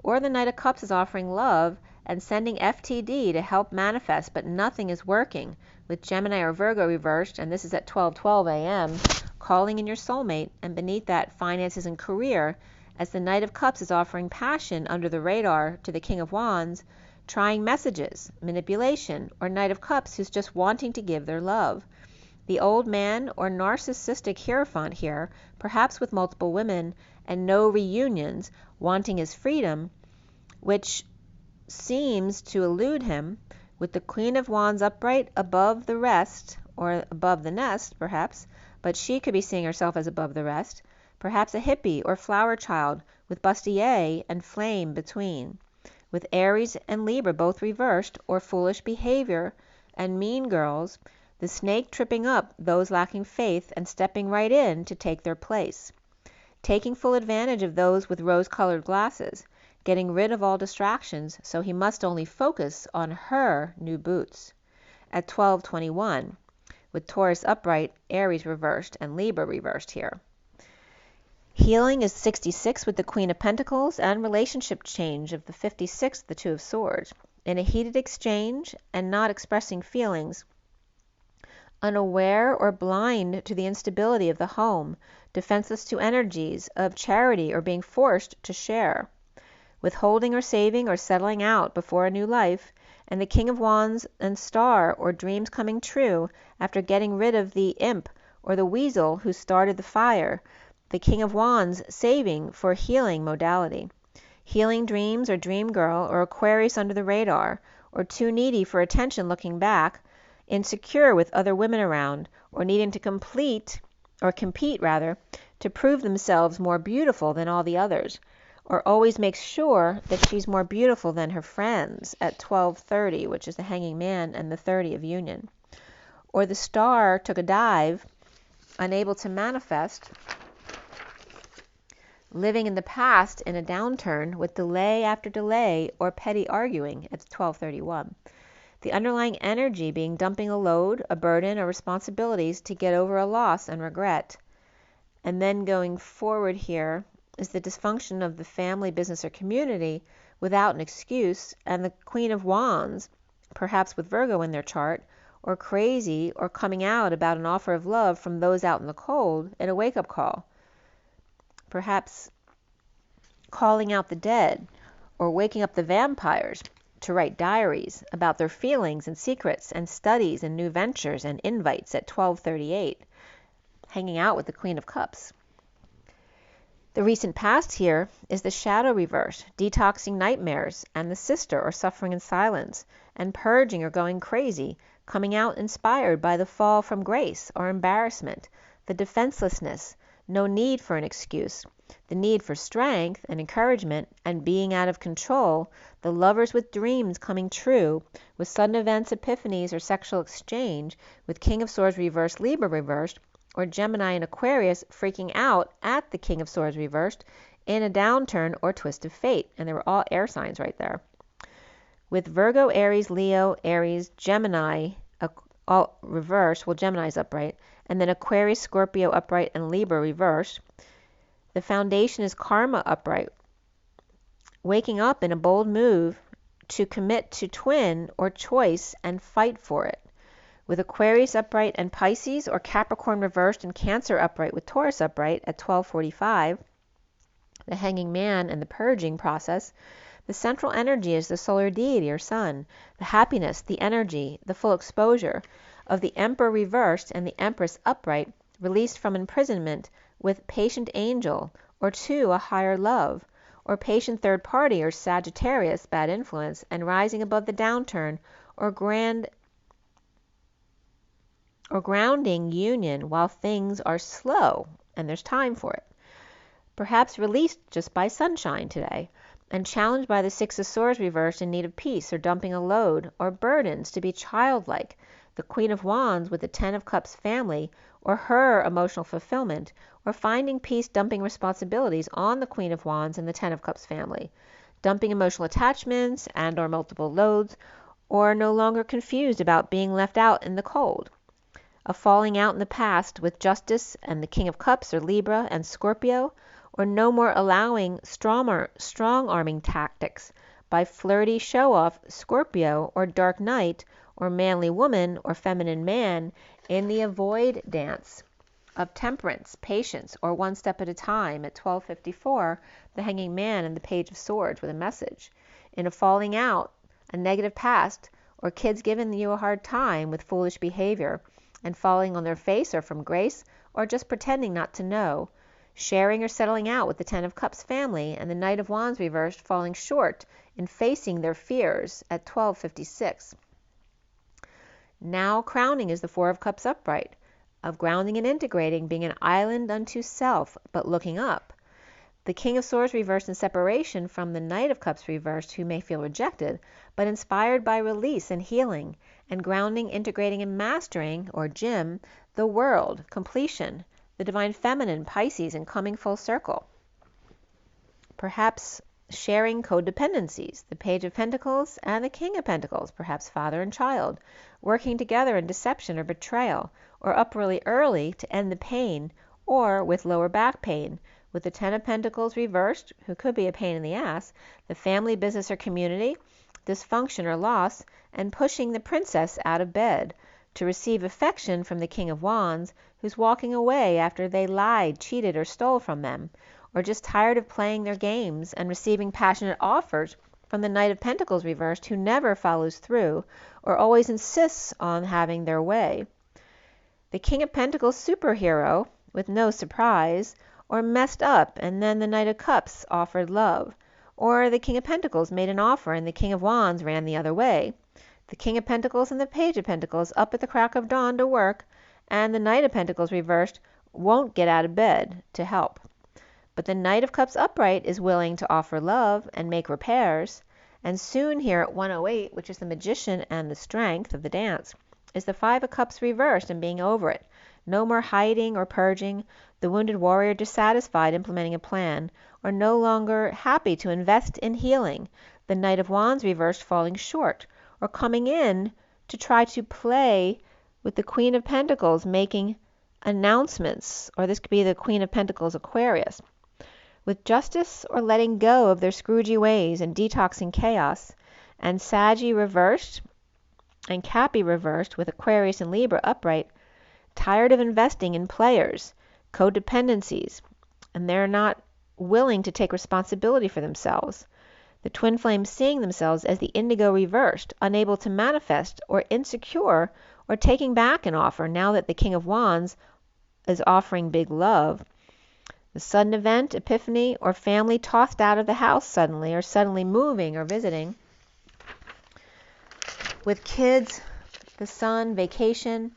Or the Knight of Cups is offering love and sending FTD to help manifest, but nothing is working, with Gemini or Virgo reversed, and this is at 12:12 a.m., calling in your soulmate, and beneath that, finances and career, as the Knight of Cups is offering passion under the radar to the King of Wands, trying messages, manipulation, or Knight of Cups who's just wanting to give their love. The old man or narcissistic hierophant here, perhaps with multiple women and no reunions, wanting his freedom, which seems to elude him, with the Queen of Wands upright above the rest, or above the nest perhaps, but she could be seeing herself as above the rest, perhaps a hippie or flower child with bustier and flame between, with Aries and Libra both reversed, or foolish behavior and mean girls, the snake tripping up those lacking faith and stepping right in to take their place, taking full advantage of those with rose-colored glasses, getting rid of all distractions, so he must only focus on her new boots. At 12:21, with Taurus upright, Aries reversed, and Libra reversed here. Healing is 66 with the Queen of Pentacles, and relationship change of the 56, the Two of Swords. In a heated exchange and not expressing feelings, unaware or blind to the instability of the home, defenseless to energies of charity or being forced to share, withholding or saving or settling out before a new life, and the King of Wands and Star, or dreams coming true after getting rid of the imp or the weasel who started the fire, the King of Wands saving for healing modality, healing dreams or dream girl or Aquarius under the radar, or too needy for attention looking back, insecure with other women around, or needing to compete to prove themselves more beautiful than all the others, or always makes sure that she's more beautiful than her friends at 12:30, which is the Hanging Man and the 30 of Union. Or the Star took a dive, unable to manifest, living in the past in a downturn with delay after delay or petty arguing at 12:31. The underlying energy being dumping a load, a burden, or responsibilities to get over a loss and regret. And then going forward here is the dysfunction of the family, business, or community without an excuse, and the Queen of Wands, perhaps with Virgo in their chart, or crazy or coming out about an offer of love from those out in the cold in a wake-up call. Perhaps calling out the dead or waking up the vampires to write diaries about their feelings and secrets and studies and new ventures and invites at 12:38, hanging out with the Queen of Cups. The recent past here is the shadow reverse, detoxing nightmares, and the sister or suffering in silence, and purging or going crazy, coming out inspired by the fall from grace or embarrassment, the defenselessness, no need for an excuse, the need for strength and encouragement and being out of control, the lovers with dreams coming true, with sudden events, epiphanies, or sexual exchange, with King of Swords reversed, Libra reversed, or Gemini and Aquarius freaking out at the King of Swords reversed in a downturn or twist of fate. And they were all air signs right there. With Virgo, Aries, Leo, Aries, Gemini, all reversed, well, Gemini's upright, and then Aquarius, Scorpio upright, and Libra reversed. The foundation is Karma upright, waking up in a bold move to commit to twin or choice and fight for it. With Aquarius upright and Pisces, or Capricorn reversed and Cancer upright with Taurus upright at 12:45, the Hanging Man and the purging process, the central energy is the solar deity or sun, the happiness, the energy, the full exposure of the Emperor reversed and the Empress upright, released from imprisonment with patient angel or to a higher love, or patient third party or Sagittarius, bad influence, and rising above the downturn or grounding union while things are slow and there's time for it. Perhaps released just by sunshine today and challenged by the Six of Swords reversed in need of peace or dumping a load or burdens to be childlike, the Queen of Wands with the Ten of Cups family or her emotional fulfillment, or finding peace dumping responsibilities on the Queen of Wands and the Ten of Cups family, dumping emotional attachments and or multiple loads, or no longer confused about being left out in the cold. A falling out in the past with Justice and the King of Cups or Libra and Scorpio, or no more allowing strong-arming tactics by flirty show-off Scorpio or Dark Knight or manly woman or feminine man in the avoid dance of temperance, patience, or one step at a time at 12:54, the Hanging Man and the Page of Swords with a message. In a falling out, a negative past, or kids giving you a hard time with foolish behavior, and falling on their face or from grace, or just pretending not to know, sharing or settling out with the Ten of Cups family and the Knight of Wands reversed falling short in facing their fears at 12:56. Now crowning is the Four of Cups upright, of grounding and integrating, being an island unto self, but looking up. The King of Swords reversed in separation from the Knight of Cups reversed, who may feel rejected, but inspired by release and healing, and grounding, integrating, and mastering, or Jim, the world, completion, the Divine Feminine, Pisces, and coming full circle. Perhaps sharing codependencies, the Page of Pentacles and the King of Pentacles, perhaps father and child, working together in deception or betrayal, or up really early to end the pain, or with lower back pain, with the Ten of Pentacles reversed, who could be a pain in the ass, the family, business, or community, dysfunction or loss, and pushing the princess out of bed to receive affection from the King of Wands, who's walking away after they lied, cheated, or stole from them, or just tired of playing their games and receiving passionate offers from the Knight of Pentacles reversed, who never follows through or always insists on having their way. The King of Pentacles superhero, with no surprise, or messed up and then the Knight of Cups offered love, or the King of Pentacles made an offer and the King of Wands ran the other way. The King of Pentacles and the Page of Pentacles up at the crack of dawn to work, and the Knight of Pentacles reversed won't get out of bed to help. But the Knight of Cups upright is willing to offer love and make repairs, and soon here at 108, which is the Magician and the strength of the dance, is the Five of Cups reversed and being over it. No more hiding or purging, the wounded warrior dissatisfied implementing a plan, or no longer happy to invest in healing, the Knight of Wands reversed falling short, or coming in to try to play with the Queen of Pentacles making announcements, or this could be the Queen of Pentacles Aquarius, with Justice or letting go of their Scroogey ways and detoxing chaos, and Saggy reversed And Cappy reversed with Aquarius and Libra upright, tired of investing in players, codependencies, and they're not willing to take responsibility for themselves. The twin flames seeing themselves as the indigo reversed, unable to manifest, or insecure, or taking back an offer now that the King of Wands is offering big love. The sudden event, epiphany, or family tossed out of the house suddenly, or suddenly moving or visiting. With kids, the sun, vacation,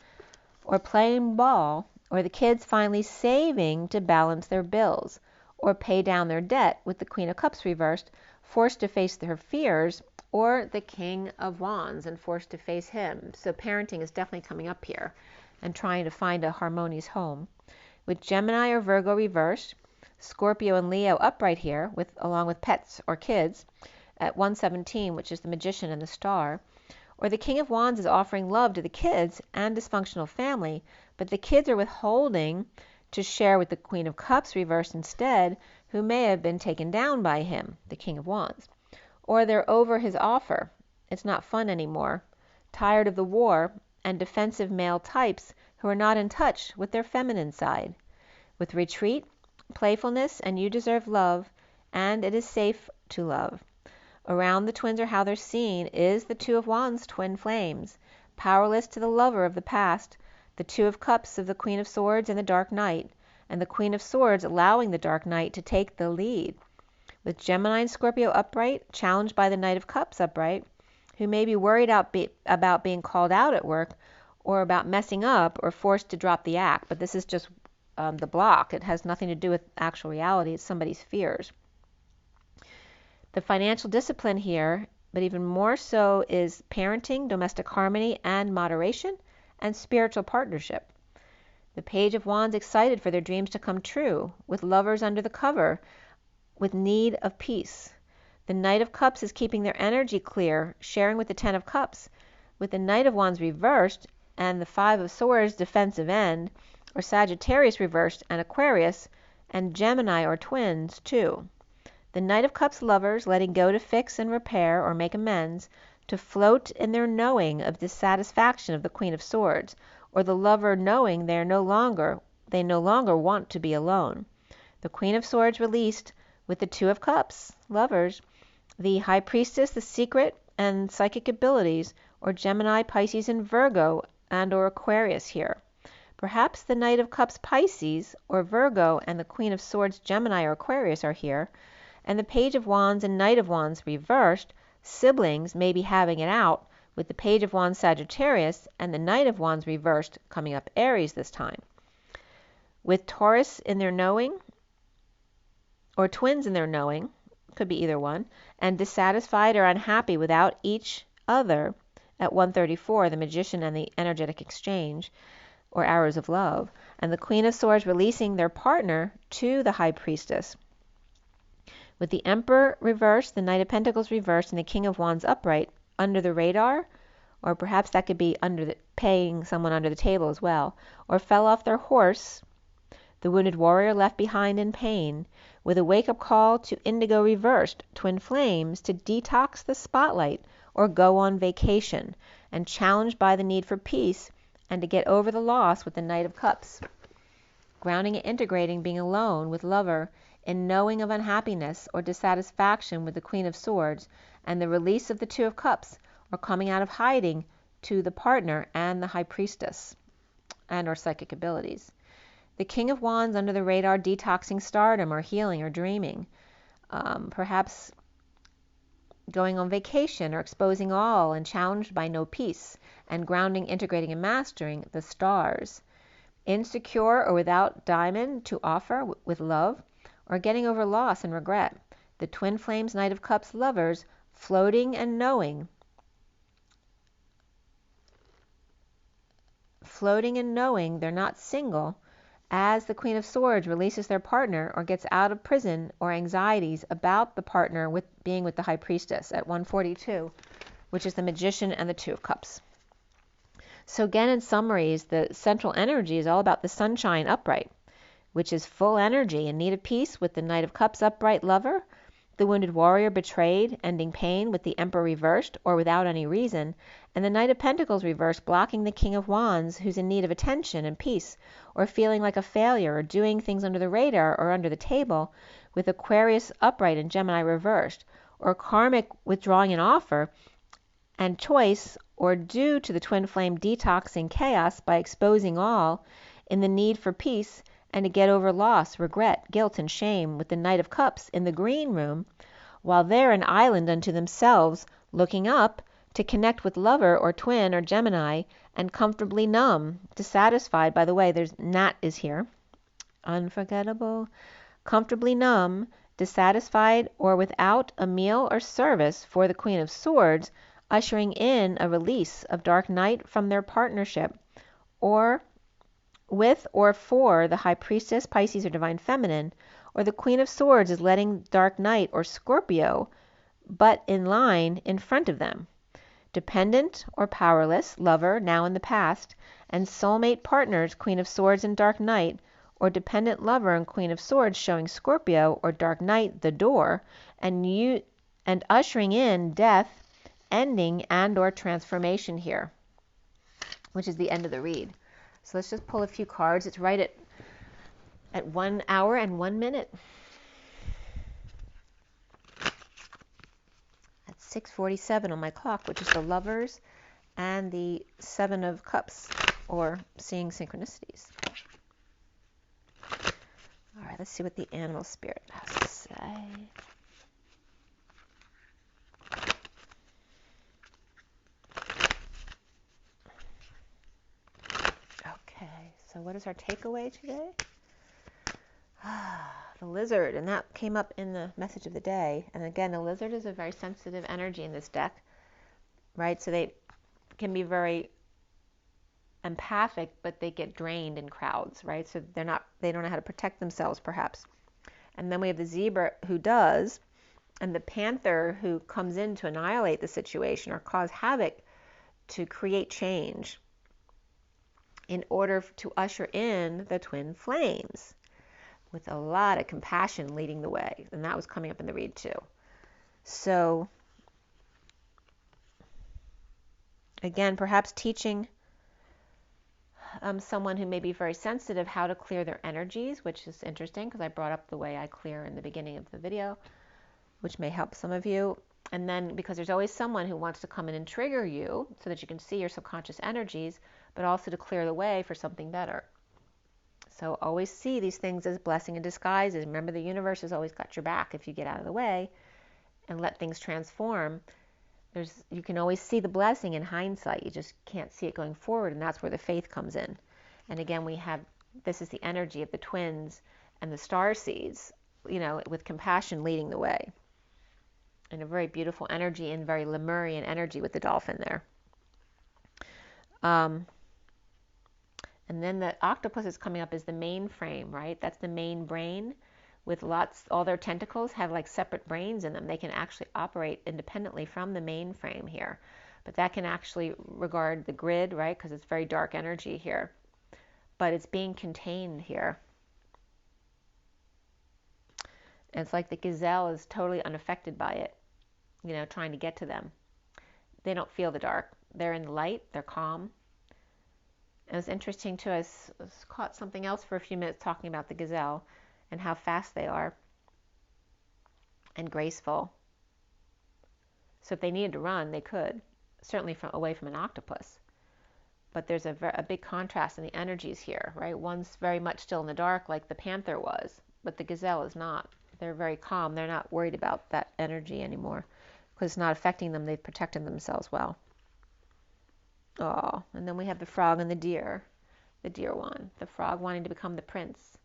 or playing ball, or the kids finally saving to balance their bills, or pay down their debt with the Queen of Cups reversed, forced to face their fears, or the King of Wands and forced to face him. So parenting is definitely coming up here and trying to find a harmonious home. With Gemini or Virgo reversed, Scorpio and Leo upright here, along with pets or kids, at 117, which is the Magician and the Star. Or the King of Wands is offering love to the kids and dysfunctional family, but the kids are withholding to share with the Queen of Cups reversed instead, who may have been taken down by him, the King of Wands. Or they're over his offer. It's not fun anymore. Tired of the war and defensive male types who are not in touch with their feminine side. With retreat, playfulness, and you deserve love, and it is safe to love. Around the twins, or how they're seen, is the Two of Wands twin flames, powerless to the lover of the past, the Two of Cups of the Queen of Swords and the Dark Knight, and the Queen of Swords allowing the Dark Knight to take the lead. With Gemini and Scorpio upright, challenged by the Knight of Cups upright, who may be worried about being called out at work, or about messing up, or forced to drop the act. But this is just the block. It has nothing to do with actual reality. It's somebody's fears. The financial discipline here, but even more so, is parenting, domestic harmony, and moderation, and spiritual partnership. The Page of Wands excited for their dreams to come true, with lovers under the cover, with need of peace. The Knight of Cups is keeping their energy clear, sharing with the Ten of Cups, with the Knight of Wands reversed, and the Five of Swords defensive end, or Sagittarius reversed, and Aquarius, and Gemini or twins too. The Knight of Cups lovers letting go to fix and repair or make amends, to float in their knowing of dissatisfaction of the Queen of Swords, or the lover knowing they no longer want to be alone. The Queen of Swords released with the Two of Cups lovers, the High Priestess, the secret and psychic abilities, or Gemini, Pisces, and Virgo, and or Aquarius here. Perhaps the Knight of Cups Pisces, or Virgo, and the Queen of Swords Gemini or Aquarius are here, and the Page of Wands and Knight of Wands reversed, siblings may be having it out, with the Page of Wands Sagittarius and the Knight of Wands reversed coming up Aries this time. With Taurus in their knowing, or twins in their knowing, could be either one, and dissatisfied or unhappy without each other at 134, the Magician and the Energetic Exchange, or Arrows of Love, and the Queen of Swords releasing their partner to the High Priestess. With the Emperor reversed, the Knight of Pentacles reversed, and the King of Wands upright, under the radar, or perhaps that could be paying someone under the table as well, or fell off their horse, the wounded warrior left behind in pain, with a wake-up call to indigo reversed, twin flames, to detox the spotlight or go on vacation, and challenged by the need for peace and to get over the loss with the Knight of Cups. Grounding and integrating being alone with lover in knowing of unhappiness or dissatisfaction with the Queen of Swords, and the release of the Two of Cups, or coming out of hiding to the partner and the High Priestess, and or psychic abilities. The King of Wands under the radar, detoxing stardom or healing or dreaming. Perhaps going on vacation or exposing all and challenged by no peace, and grounding, integrating, and mastering the stars. Insecure or without diamond to offer with love, or getting over loss and regret. The Twin Flames Knight of Cups lovers floating and knowing. Floating and knowing they're not single, as the Queen of Swords releases their partner or gets out of prison or anxieties about the partner being with the High Priestess at 142, which is the Magician and the Two of Cups. So again, in summaries, the central energy is all about the sunshine upright, which is full energy in need of peace with the Knight of Cups upright lover, the wounded warrior betrayed, ending pain with the Emperor reversed or without any reason, and the Knight of Pentacles reversed, blocking the King of Wands who's in need of attention and peace, or feeling like a failure, or doing things under the radar or under the table, with Aquarius upright and Gemini reversed, or karmic withdrawing an offer and choice, or due to the twin flame detoxing chaos by exposing all in the need for peace and to get over loss, regret, guilt, and shame, with the Knight of Cups in the green room, while they're an island unto themselves, looking up to connect with lover or twin or Gemini, and comfortably numb, dissatisfied. By the way, there's Nat is here. Unforgettable. Comfortably numb, dissatisfied, or without a meal or service for the Queen of Swords, ushering in a release of dark night from their partnership, or with or for the High Priestess, Pisces, or Divine Feminine, or the Queen of Swords is letting dark night or Scorpio butt in line in front of them. Dependent or powerless, lover, now in the past, and soulmate partners, Queen of Swords and Dark Knight, or dependent lover and Queen of Swords showing Scorpio or Dark Knight the door, and ushering in death, ending, and or transformation here, which is the end of the read. So let's just pull a few cards. It's right at 1 hour and 1 minute. At 6:47 on my clock, which is the Lovers and the Seven of Cups, or seeing synchronicities. All right, let's see what the animal spirit has to say. Okay, so what is our takeaway today? The lizard, and that came up in the message of the day. And again, the lizard is a very sensitive energy in this deck, right? So they can be very empathic, but they get drained in crowds, right? So they don't know how to protect themselves, perhaps. And then we have the zebra who does, and the panther who comes in to annihilate the situation or cause havoc to create change in order to usher in the twin flames, with a lot of compassion leading the way. And that was coming up in the read too. So again, perhaps teaching someone who may be very sensitive how to clear their energies, which is interesting because I brought up the way I clear in the beginning of the video, which may help some of you. And then because there's always someone who wants to come in and trigger you so that you can see your subconscious energies, but also to clear the way for something better. So always see these things as blessing in disguises. Remember, the universe has always got your back if you get out of the way and let things transform. You can always see the blessing in hindsight. You just can't see it going forward, and that's where the faith comes in. And again, this is the energy of the twins and the starseeds, with compassion leading the way. And a very beautiful energy and very Lemurian energy with the dolphin there. And then the octopus is coming up as the mainframe, right? That's the main brain with all their tentacles have like separate brains in them. They can actually operate independently from the mainframe here. But that can actually regard the grid, right? Because it's very dark energy here. But it's being contained here. And it's like the gazelle is totally unaffected by it, trying to get to them. They don't feel the dark. They're in the light. They're calm. It was interesting too. I caught something else for a few minutes talking about the gazelle and how fast they are and graceful. So if they needed to run, they could, certainly away from an octopus. But there's a big contrast in the energies here, right? One's very much still in the dark like the panther was, but the gazelle is not. They're very calm. They're not worried about that energy anymore because it's not affecting them. They've protected themselves well. Oh, and then we have the frog and the deer one. The frog wanting to become the prince,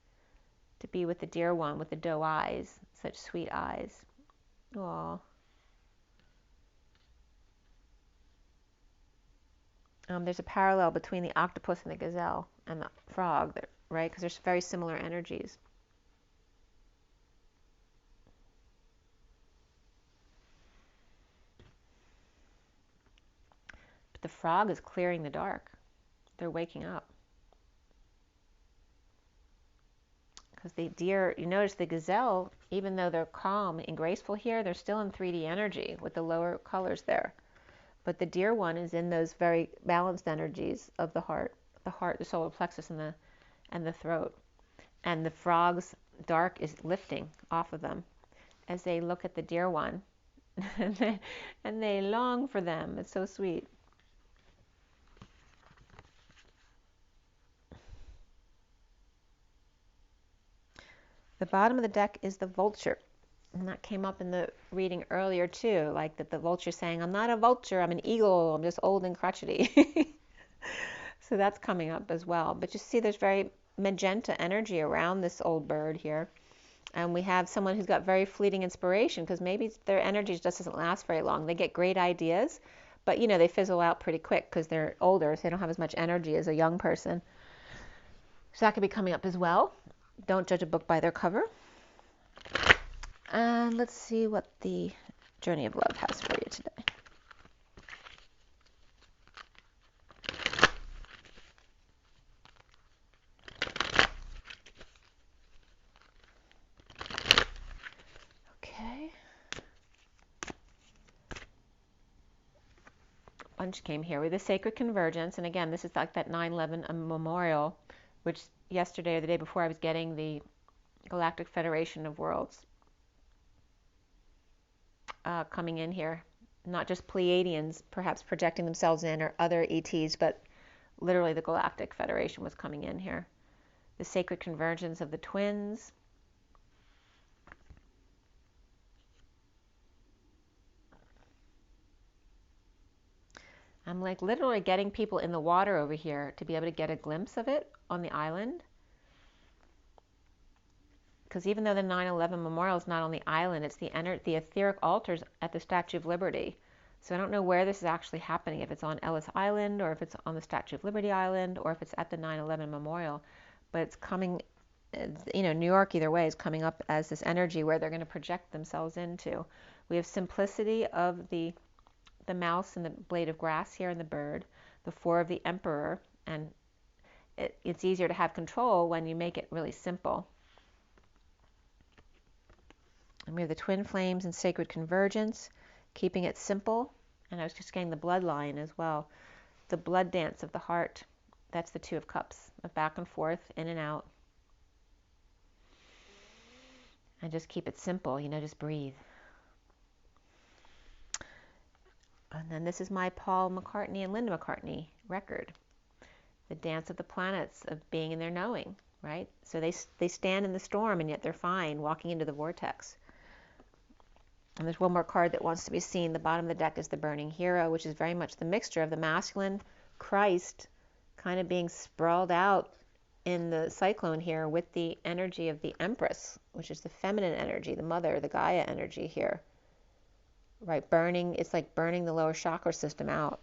to be with the deer one with the doe eyes, such sweet eyes. Oh. There's a parallel between the octopus and the gazelle and the frog, right? Because there's very similar energies. But the frog is clearing the dark. They're waking up. Because the deer, you notice the gazelle, even though they're calm and graceful here, they're still in 3D energy with the lower colors there. But the deer one is in those very balanced energies of the heart, the solar plexus, and the throat. And the frog's dark is lifting off of them as they look at the deer one. And they long for them. It's so sweet. The bottom of the deck is the vulture. And that came up in the reading earlier too, like that the vulture saying, I'm not a vulture, I'm an eagle, I'm just old and crotchety. So that's coming up as well. But you see there's very magenta energy around this old bird here. And we have someone who's got very fleeting inspiration because maybe their energy just doesn't last very long. They get great ideas, but you know, they fizzle out pretty quick because they're older, so they don't have as much energy as a young person. So that could be coming up as well. Don't judge a book by their cover. And let's see what the Journey of Love has for you today. Okay. Bunch came here with the Sacred Convergence. And again, this is like that 9/11 memorial, which yesterday or the day before I was getting the Galactic Federation of Worlds coming in here. Not just Pleiadians perhaps projecting themselves in or other ETs, but literally the Galactic Federation was coming in here. The Sacred Convergence of the Twins. I'm like literally getting people in the water over here to be able to get a glimpse of it on the island. Because even though the 9/11 memorial is not on the island, it's the etheric altars at the Statue of Liberty. So I don't know where this is actually happening, if it's on Ellis Island or if it's on the Statue of Liberty Island or if it's at the 9/11 memorial. But it's coming, you know, New York either way is coming up as this energy where they're going to project themselves into. We have simplicity of the mouse and the blade of grass here and the bird, the 4 of the Emperor, and it's easier to have control when you make it really simple. And we have the Twin Flames and Sacred Convergence, keeping it simple. And I was just getting the bloodline as well. The blood dance of the heart, that's the 2 of Cups, of back and forth, in and out. And just keep it simple, you know, just breathe. And then this is my Paul McCartney and Linda McCartney record. The dance of the planets, of being in their knowing, right? So they stand in the storm and yet they're fine, walking into the vortex. And there's one more card that wants to be seen. The bottom of the deck is the Burning Hero, which is very much the mixture of the masculine Christ kind of being sprawled out in the cyclone here with the energy of the Empress, which is the feminine energy, the mother, the Gaia energy here. Right, burning, it's like burning the lower chakra system out.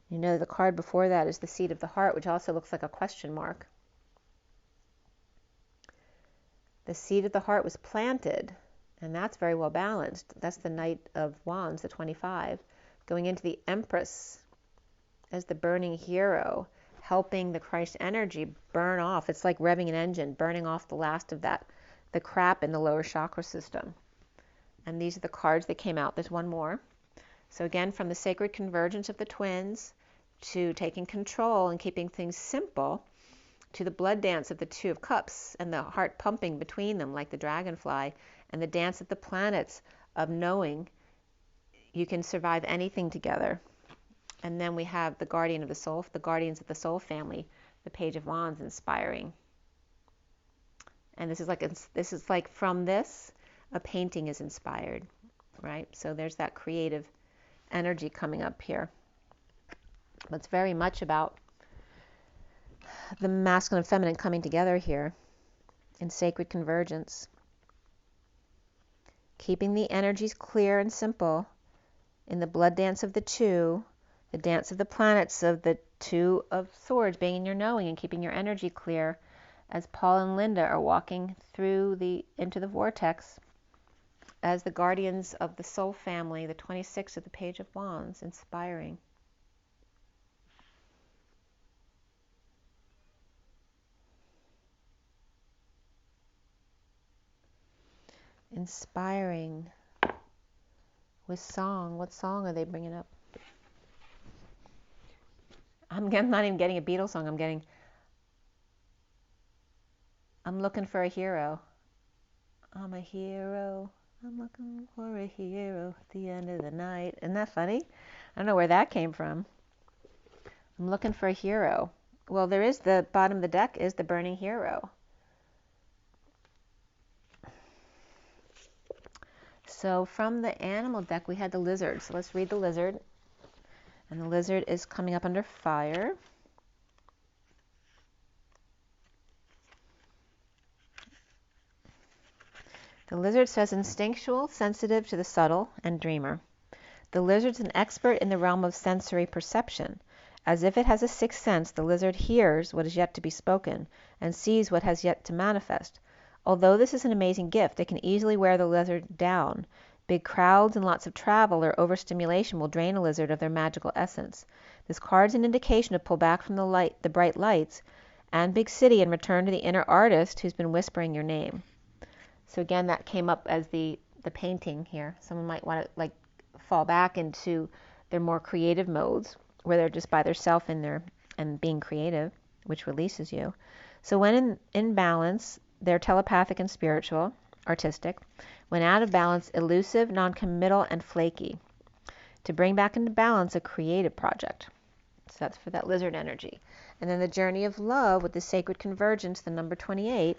You know, the card before that is the Seed of the Heart, which also looks like a question mark. The seed of the heart was planted, and that's very well balanced. That's the Knight of Wands, the 25, going into the Empress as the burning hero, helping the Christ energy burn off. It's like revving an engine, burning off the last of that, the crap in the lower chakra system. And these are the cards that came out. There's one more. So again, from the Sacred Convergence of the Twins to taking control and keeping things simple, to the blood dance of the 2 of Cups and the heart pumping between them like the dragonfly, and the dance of the planets of knowing you can survive anything together. And then we have the Guardian of the Soul, the Guardians of the Soul family, the Page of Wands, inspiring. And this is like from this, a painting is inspired, right? So there's that creative energy coming up here. But it's very much about the masculine and feminine coming together here in Sacred Convergence. Keeping the energies clear and simple in the blood dance of the 2, the dance of the planets of the 2 of Swords, being in your knowing and keeping your energy clear as Paul and Linda are walking through into the vortex as the Guardians of the Soul family, the 26 of the Page of Wands, inspiring. inspiring with song. What song are they bringing up? I'm not even getting a Beatles song. I'm looking for a hero. I'm a hero. I'm looking for a hero at the end of the night. Isn't that funny? I don't know where that came from. I'm looking for a hero. Well, there is the bottom of the deck is the burning hero. So from the animal deck, we had the lizard. So let's read the lizard. And the lizard is coming up under fire. The lizard says instinctual, sensitive to the subtle, and dreamer. The lizard's an expert in the realm of sensory perception. As if it has a sixth sense, the lizard hears what is yet to be spoken and sees what has yet to manifest. Although this is an amazing gift, it can easily wear the lizard down. Big crowds and lots of travel or overstimulation will drain a lizard of their magical essence. This card's an indication to pull back from the bright lights and big city and return to the inner artist who's been whispering your name. So again, that came up as the painting here. Someone might want to fall back into their more creative modes where they're just by themselves in there and being creative, which releases you. So when in balance, they're telepathic and spiritual, artistic. When out of balance, elusive, non-committal, and flaky. To bring back into balance, a creative project. So that's for that lizard energy. And then the journey of love with the sacred convergence, the number 28,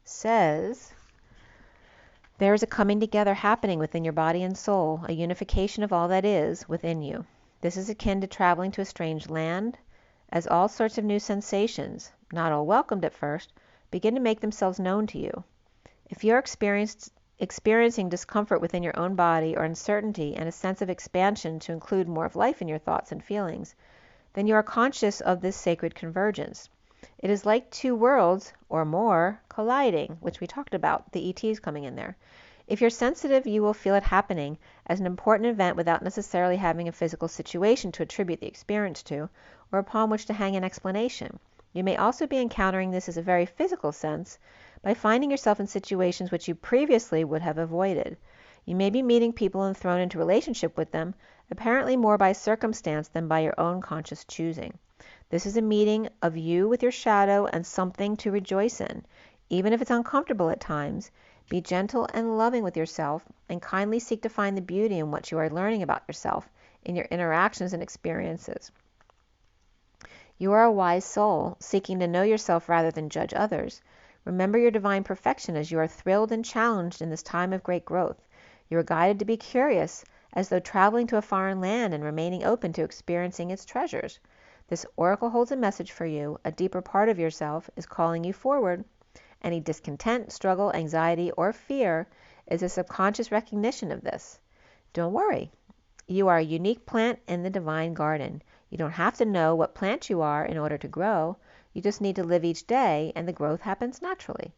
says there is a coming together happening within your body and soul, a unification of all that is within you. This is akin to traveling to a strange land, as all sorts of new sensations, not all welcomed at first, begin to make themselves known to you. If you are experiencing discomfort within your own body or uncertainty and a sense of expansion to include more of life in your thoughts and feelings, then you are conscious of this sacred convergence. It is like two worlds or more colliding, which we talked about, the ETs coming in there. If you're sensitive, you will feel it happening as an important event without necessarily having a physical situation to attribute the experience to or upon which to hang an explanation. You may also be encountering this as a very physical sense by finding yourself in situations which you previously would have avoided. You may be meeting people and thrown into relationship with them, apparently more by circumstance than by your own conscious choosing. This is a meeting of you with your shadow and something to rejoice in. Even if it's uncomfortable at times, be gentle and loving with yourself and kindly seek to find the beauty in what you are learning about yourself in your interactions and experiences. You are a wise soul, seeking to know yourself rather than judge others. Remember your divine perfection as you are thrilled and challenged in this time of great growth. You are guided to be curious, as though traveling to a foreign land and remaining open to experiencing its treasures. This oracle holds a message for you. A deeper part of yourself is calling you forward. Any discontent, struggle, anxiety, or fear is a subconscious recognition of this. Don't worry. You are a unique plant in the divine garden. You don't have to know what plant you are in order to grow. You just need to live each day, and the growth happens naturally.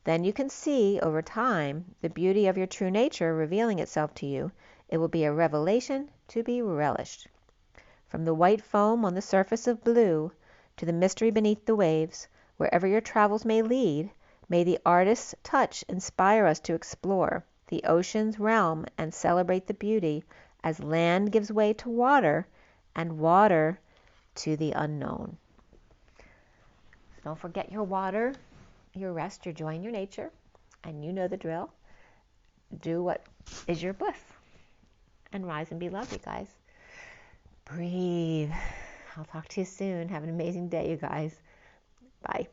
Then you can see, over time, the beauty of your true nature revealing itself to you. It will be a revelation to be relished. From the white foam on the surface of blue to the mystery beneath the waves, wherever your travels may lead, may the artist's touch inspire us to explore the ocean's realm and celebrate the beauty as land gives way to water and water to the unknown. So don't forget your water, your rest, your joy, and your nature, and you know the drill. Do what is your bliss and rise and be loved, you guys. Breathe. I'll talk to you soon. Have an amazing day, you guys. Bye.